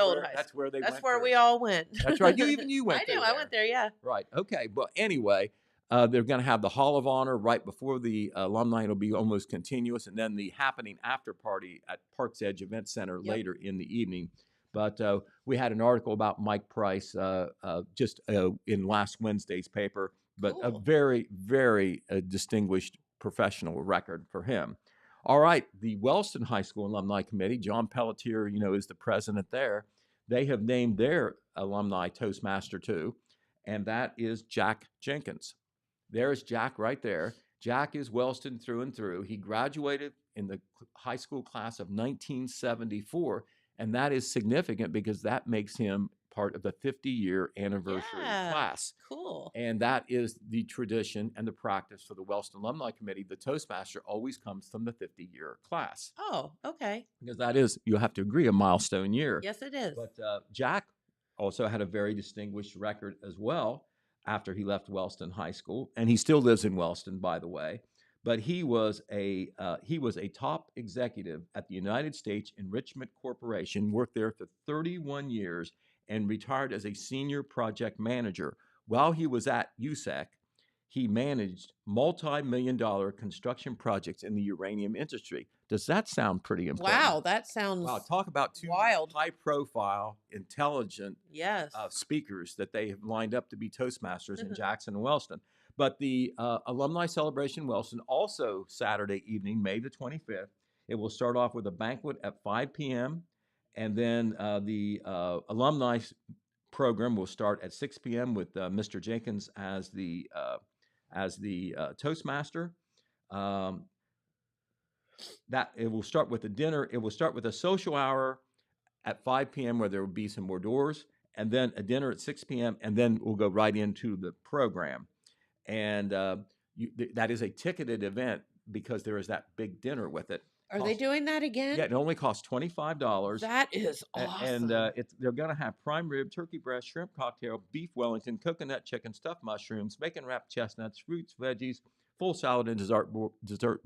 where they went. That's where we all went. That's right. You went I there. do. I went there, yeah. Right. Okay. But anyway, they're going to have the Hall of Honor right before the alumni. It'll be almost continuous. And then the happening after party at Parks Edge Event Center later in the evening. But we had an article about Mike Price just in last Wednesday's paper, but a very, very distinguished professional record for him. All right, the Wellston High School Alumni Committee, John Pelletier, is the president there. They have named their alumni Toastmaster too, and that is Jack Jenkins. There's Jack right there. Jack is Wellston through and through. He graduated in the high school class of 1974, and that is significant because that makes him part of the 50-year anniversary class. Cool. And that is the tradition and the practice for the Wellston Alumni Committee. The Toastmaster always comes from the 50-year class. Oh, okay. Because that is, you have to agree, a milestone year. Yes, it is. But Jack also had a very distinguished record as well after he left Wellston High School. And he still lives in Wellston, by the way. But he was a top executive at the United States Enrichment Corporation, worked there for 31 years, and retired as a senior project manager. While he was at USAC, he managed multi-million-dollar construction projects in the uranium industry. Does that sound pretty important? Wow, that sounds Talk about two wild, high-profile, intelligent speakers that they have lined up to be Toastmasters in Jackson and Wellston. But the Alumni Celebration Wellston, also Saturday evening, May the 25th. It will start off with a banquet at 5 p.m., and then the alumni program will start at 6 p.m. with Mr. Jenkins as the Toastmaster. That it will start with a dinner. It will start with a social hour at 5 p.m. where there will be some hors d'oeuvres, and then a dinner at 6 p.m. And then we'll go right into the program. And that is a ticketed event because there is that big dinner with it. Are they doing that again? Yeah, it only costs $25. That is awesome. And they're going to have prime rib, turkey breast, shrimp cocktail, beef Wellington, coconut chicken, stuffed mushrooms, bacon wrapped chestnuts, fruits, veggies, full salad, and dessert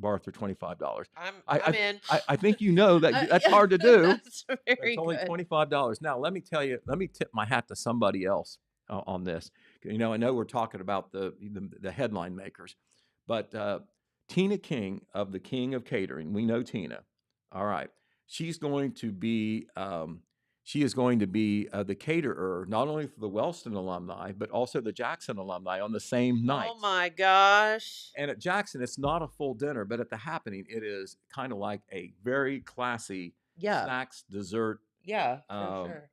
bar for $25. I'm in. I think you know that that's hard to do. That's very It's only $25. Now, let me tell you, let me tip my hat to somebody else on this. I know we're talking about the headline makers, but Tina King of the King of Catering, we know Tina. All right, she's going to be the caterer not only for the Wellston alumni but also the Jackson alumni on the same night. Oh my gosh! And at Jackson, it's not a full dinner, but at the happening, it is kind of like a very classy snacks, dessert, for sure.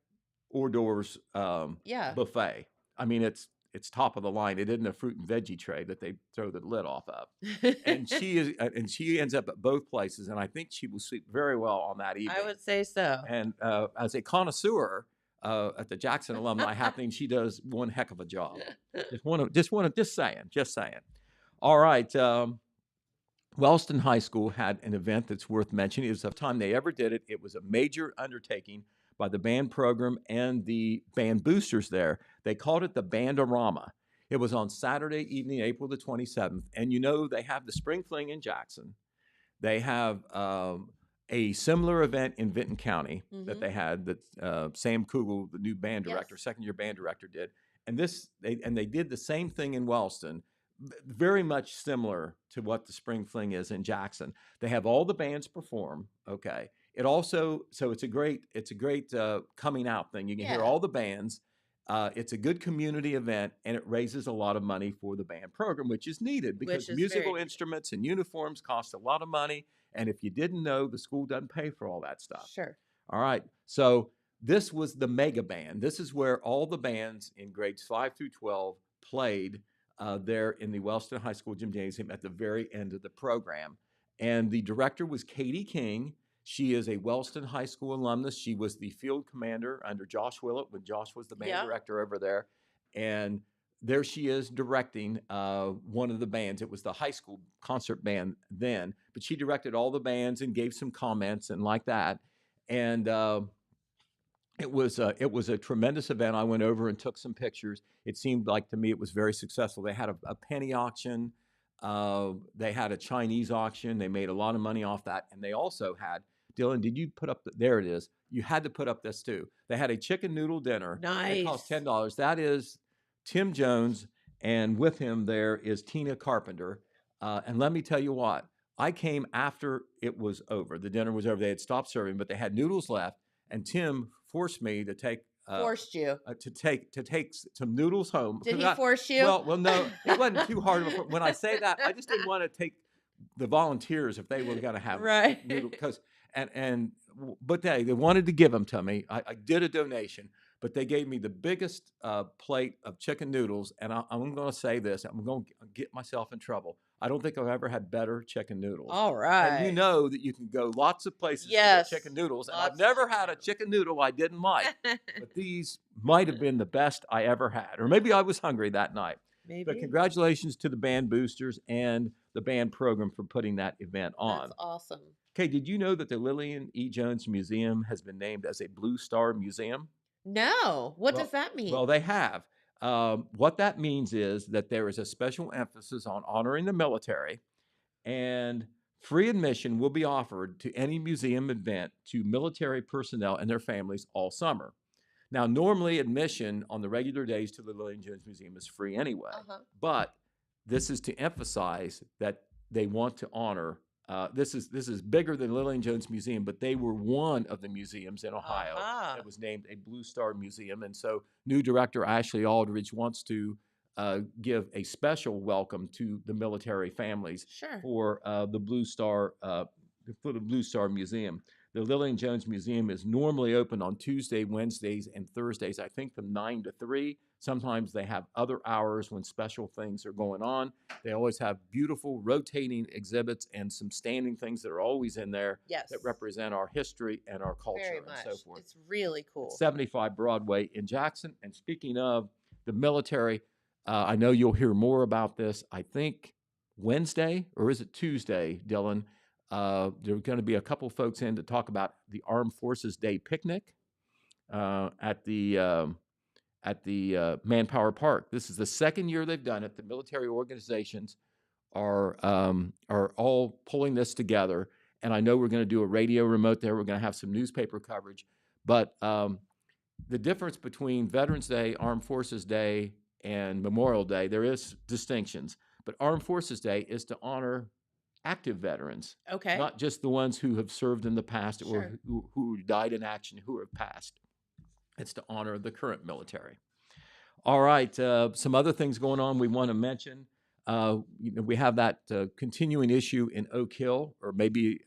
hors d'oeuvres buffet. I mean, it's top of the line. It isn't a fruit and veggie tray that they throw the lid off of. And she ends up at both places, and I think she will sleep very well on that evening. I would say so. And as a connoisseur at the Jackson alumni happening, she does one heck of a job. Just saying. All right. Wellston High School had an event that's worth mentioning. It was the time they ever did it. It was a major undertaking by the band program and the band boosters there. They called it the Bandorama. It was on Saturday evening, April the 27th. And they have the Spring Fling in Jackson. They have a similar event in Vinton County that they had that Sam Kugel, the new band director, second-year band director, did. And they did the same thing in Wellston, very much similar to what the Spring Fling is in Jackson. They have all the bands perform, okay. It also, so it's a great coming out thing. You can hear all the bands It's a good community event, and it raises a lot of money for the band program, which is needed because Which is musical very instruments and uniforms cost a lot of money. And if you didn't know, the school doesn't pay for all that stuff. sure. All right. So this was the mega band. This is where all the bands in grades 5 through 12 played there in the Wellston High School Gymnasium at the very end of the program. And the director was Katie King. She is a Wellston High School alumnus. She was the field commander under Josh Willett when Josh was the band Yeah. director over there. And there she is directing one of the bands. It was the high school concert band then, but she directed all the bands and gave some comments and like that. And it was a tremendous event. I went over and took some pictures. It seemed like to me it was very successful. They had a penny auction. They had a Chinese auction. They made a lot of money off that. And they also had, Dylan, did you put up, there it is. You had to put up this too. They had a chicken noodle dinner. Nice. It cost $10. That is Tim Jones, and with him there is Tina Carpenter. And let me tell you what, I came after it was over. The dinner was over. They had stopped serving, but they had noodles left. And Tim forced me to take Forced you. to take some noodles home. Did he 'Cause force you? Well, no, it wasn't too hard. When I say that, I just didn't want to take the volunteers if they were going to have Right. noodle but they wanted to give them to me. I did a donation, but they gave me the biggest plate of chicken noodles, and I'm going to say this: I'm going to get myself in trouble. I don't think I've ever had better chicken noodles. All right. And you know that you can go lots of places Yes. to get chicken noodles, and Lots I've of never chicken had a noodles. chicken noodle I didn't like. But these might have been the best I ever had, or maybe I was hungry that night. Maybe. But congratulations to the band boosters and the band program for putting that event on. That's awesome. Okay, did you know that the Lillian E. Jones Museum has been named as a Blue Star Museum? No. What Well- does that mean? Well, they have. What that means is that there is a special emphasis on honoring the military, and free admission will be offered to any museum event to military personnel and their families all summer. Now, normally admission on the regular days to the Lillian Jones Museum is free anyway, Uh-huh. but this is to emphasize that they want to honor. This is bigger than Lillian Jones Museum, but they were one of the museums in Ohio Uh-huh. that was named a Blue Star Museum, and so new director Ashley Aldridge wants to give a special welcome to the military families Sure. for the Blue Star Museum. The Lillian Jones Museum is normally open on Tuesday, Wednesdays, and Thursdays, I think from 9 to 3. Sometimes they have other hours when special things are going on. They always have beautiful rotating exhibits and some standing things that are always in there Yes. that represent our history and our culture Very and much. so forth. It's really cool. 75 Broadway in Jackson. And speaking of the military, I know you'll hear more about this, I think Wednesday, or is it Tuesday, Dylan? There are going to be a couple folks in to talk about the Armed Forces Day picnic at the Manpower Park. This is the second year they've done it. The military organizations are all pulling this together, and I know we're going to do a radio remote there. We're going to have some newspaper coverage, but the difference between Veterans Day, Armed Forces Day, and Memorial Day, there is distinctions. But Armed Forces Day is to honor active veterans, Okay. not just the ones who have served in the past Sure. or who died in action, who have passed. It's to honor the current military. All right, some other things going on we want to mention. We have that continuing issue in Oak Hill, or maybe,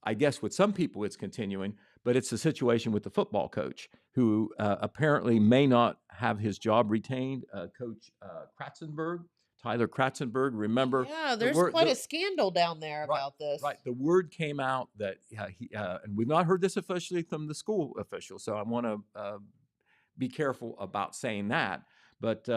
I guess with some people it's continuing, but it's the situation with the football coach who apparently may not have his job retained, Coach Kratzenberg. Tyler Kratzenberg, remember? Yeah, the there's word- quite the- a scandal down there Right, about this. Right. The word came out that and we've not heard this officially from the school officials, so I want to be careful about saying that. But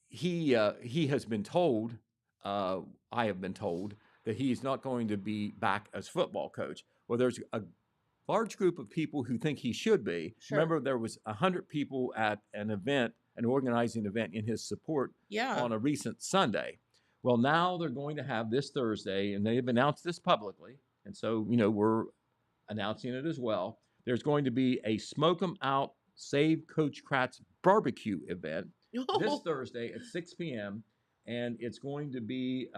he has been told, I have been told, that he's not going to be back as football coach. Well, there's a large group of people who think he should be. Sure. Remember, there was 100 people at an event, an organizing event in his support Yeah. on a recent Sunday. Well, now they're going to have this Thursday, and they've announced this publicly, and so, we're announcing it as well. There's going to be a Smoke 'em Out, Save Coach Kratz barbecue event this Thursday at 6 p.m., and it's going to be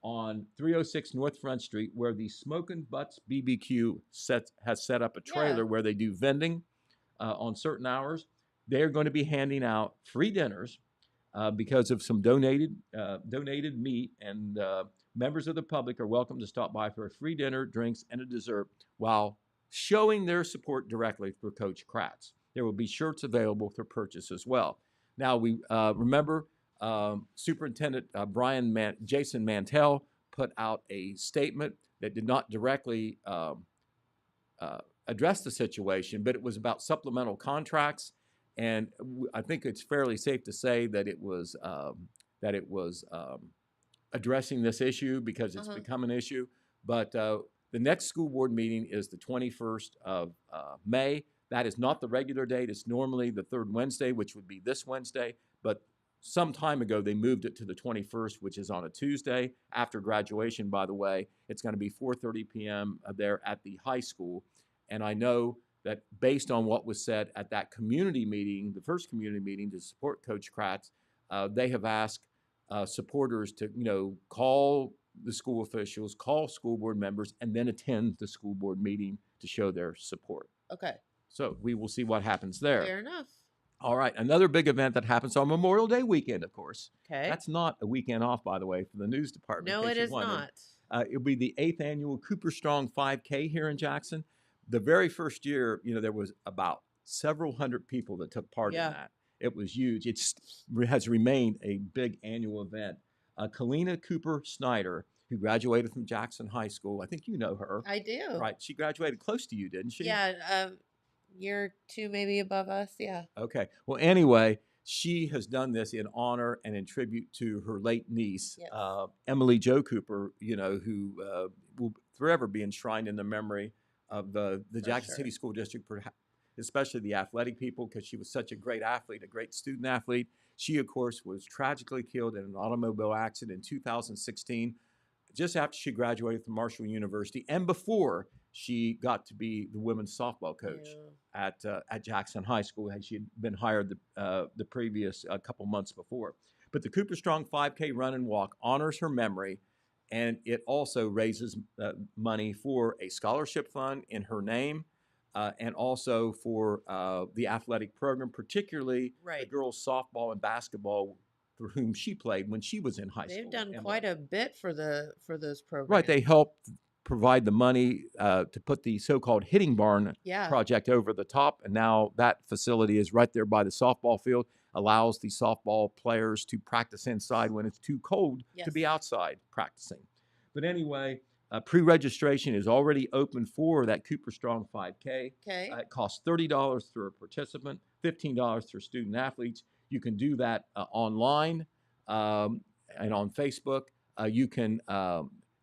on 306 North Front Street, where the Smokin' Butts BBQ has set up a trailer Yeah. where they do vending on certain hours. They're going to be handing out free dinners because of some donated meat, and members of the public are welcome to stop by for a free dinner, drinks, and a dessert while showing their support directly for Coach Kratz. There will be shirts available for purchase as well. Now, we remember Superintendent Jason Mantell put out a statement that did not directly address the situation, but it was about supplemental contracts. And I think it's fairly safe to say that it was addressing this issue because it's become an issue. But the next school board meeting is the 21st of May. That is not the regular date. It's normally the third Wednesday, which would be this Wednesday. But some time ago, they moved it to the 21st, which is on a Tuesday after graduation, by the way. It's going to be 4:30 p.m. there at the high school. And I know that based on what was said at that community meeting, the first community meeting to support Coach Kratz, they have asked supporters to, call the school officials, call school board members, and then attend the school board meeting to show their support. Okay. So we will see what happens there. Fair enough. All right. Another big event that happens on Memorial Day weekend, of course. Okay. That's not a weekend off, by the way, for the news department. No, it is not. It'll be the 8th annual Cooper Strong 5K here in Jackson. The very first year, there was about several hundred people that took part in that. It was huge. It has remained a big annual event. Kalina Cooper Snyder, who graduated from Jackson High School, I think you know her. I do. Right. She graduated close to you, didn't she? Yeah, year or two maybe above us, yeah. Okay. Well, anyway, she has done this in honor and in tribute to her late niece, Yes. Emily Jo Cooper, who will forever be enshrined in the memory of the Jackson City School District, especially the athletic people, because she was such a great athlete, a great student athlete. She, of course, was tragically killed in an automobile accident in 2016, just after she graduated from Marshall University and before she got to be the women's softball coach at Jackson High School, as she had been hired the previous couple months before. But the Cooper Strong 5K Run and Walk honors her memory, and it also raises money for a scholarship fund in her name, and also for the athletic program, particularly the girls softball and basketball, for whom she played when she was in high school. They've done quite a bit for those programs. Right, they helped provide the money to put the so-called hitting barn project over the top, and now that facility is right there by the softball field, allows the softball players to practice inside when it's too cold to be outside practicing. But anyway, pre-registration is already open for that Cooper Strong 5K. Okay. It costs $30 for a participant, $15 for student athletes. You can do that online and on Facebook. You can.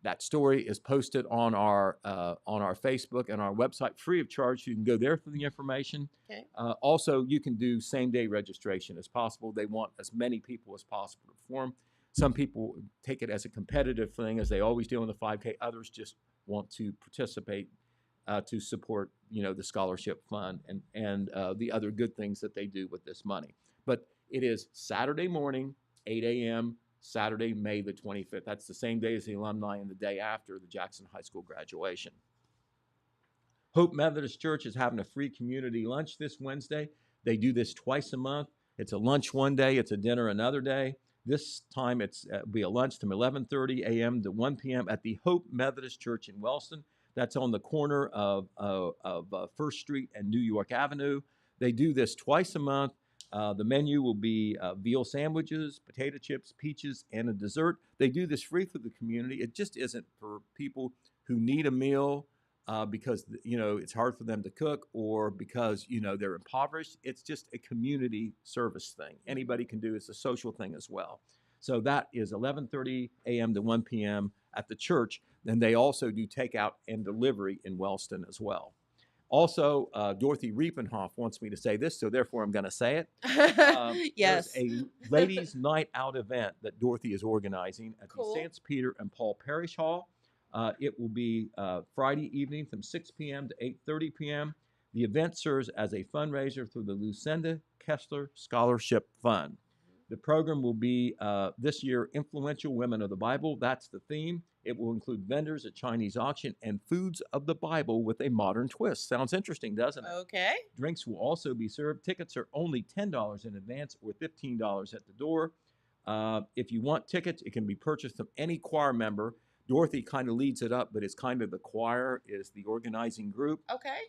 That story is posted on our Facebook and our website free of charge. You can go there for the information. Okay. Also, you can do same-day registration as possible. They want as many people as possible to perform. Some people take it as a competitive thing, as they always do in the 5K. Others just want to participate to support, the scholarship fund and the other good things that they do with this money. But it is Saturday morning, 8 a.m., Saturday, May the 25th. That's the same day as the alumni and the day after the Jackson High School graduation. Hope Methodist Church is having a free community lunch this Wednesday. They do this twice a month. It's a lunch one day, it's a dinner another day. This time it'll be a lunch from 11:30 a.m. to 1 p.m. at the Hope Methodist Church in Wellston. That's on the corner of 1st Street and New York Avenue. They do this twice a month. The menu will be veal sandwiches, potato chips, peaches, and a dessert. They do this free for the community. It just isn't for people who need a meal because, it's hard for them to cook or because, they're impoverished. It's just a community service thing. Anybody can do it. It's a social thing as well. So that is 11:30 a.m. to 1 p.m. at the church. And they also do takeout and delivery in Wellston as well. Also, Dorothy Riepenhoff wants me to say this, so therefore I'm going to say it. Yes. There's a ladies' night out event that Dorothy is organizing at the St. Peter and Paul Parish Hall. It will be Friday evening from 6 p.m. to 8:30 p.m. The event serves as a fundraiser through the Lucinda Kessler Scholarship Fund. The program will be this year, Influential Women of the Bible. That's the theme. It will include vendors, a Chinese auction, and foods of the Bible with a modern twist. Sounds interesting, doesn't it? Okay. Drinks will also be served. Tickets are only $10 in advance or $15 at the door. If you want tickets, it can be purchased from any choir member. Dorothy kind of leads it up, but it's kind of the choir is the organizing group. Okay.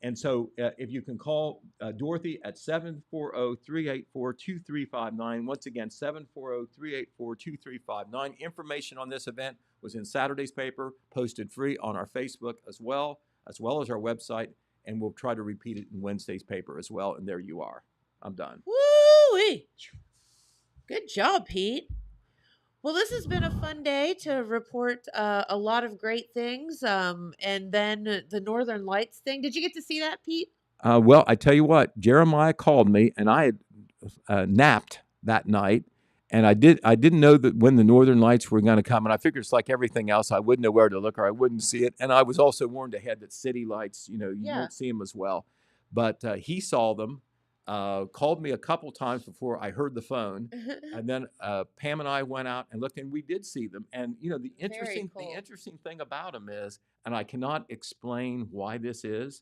And so if you can call Dorothy at 740-384-2359. Once again, 740-384-2359. Information on this event was in Saturday's paper, posted free on our Facebook as well as our website, and we'll try to repeat it in Wednesday's paper as well. And there you are. I'm done. Woo-wee. Good job, Pete. Well, this has been a fun day to report a lot of great things. And then the Northern Lights thing. Did you get to see that, Pete? Well, I tell you what, Jeremiah called me, and I had napped that night, and I didn't know that when the Northern Lights were going to come, and I figured it's like everything else, I wouldn't know where to look or I wouldn't see it, and I was also warned ahead that city lights, you won't see them as well, but he saw them. Called me a couple times before I heard the phone, and then Pam and I went out and looked, and we did see them. And the interesting thing about them is, and I cannot explain why this is,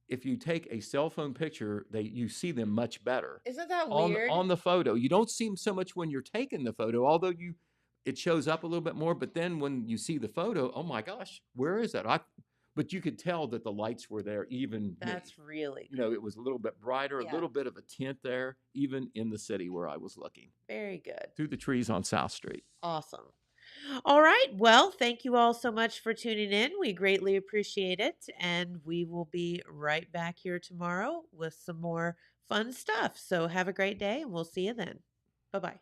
if you take a cell phone picture, you see them much better. Isn't that weird? On the photo, you don't see them so much when you're taking the photo, although it shows up a little bit more. But then when you see the photo, oh my gosh, where is that? But you could tell that the lights were there even. That's really it was a little bit brighter, a little bit of a tint there, even in the city where I was looking. Very good. Through the trees on South Street. Awesome. All right. Well, thank you all so much for tuning in. We greatly appreciate it. And we will be right back here tomorrow with some more fun stuff. So have a great day, and we'll see you then. Bye-bye.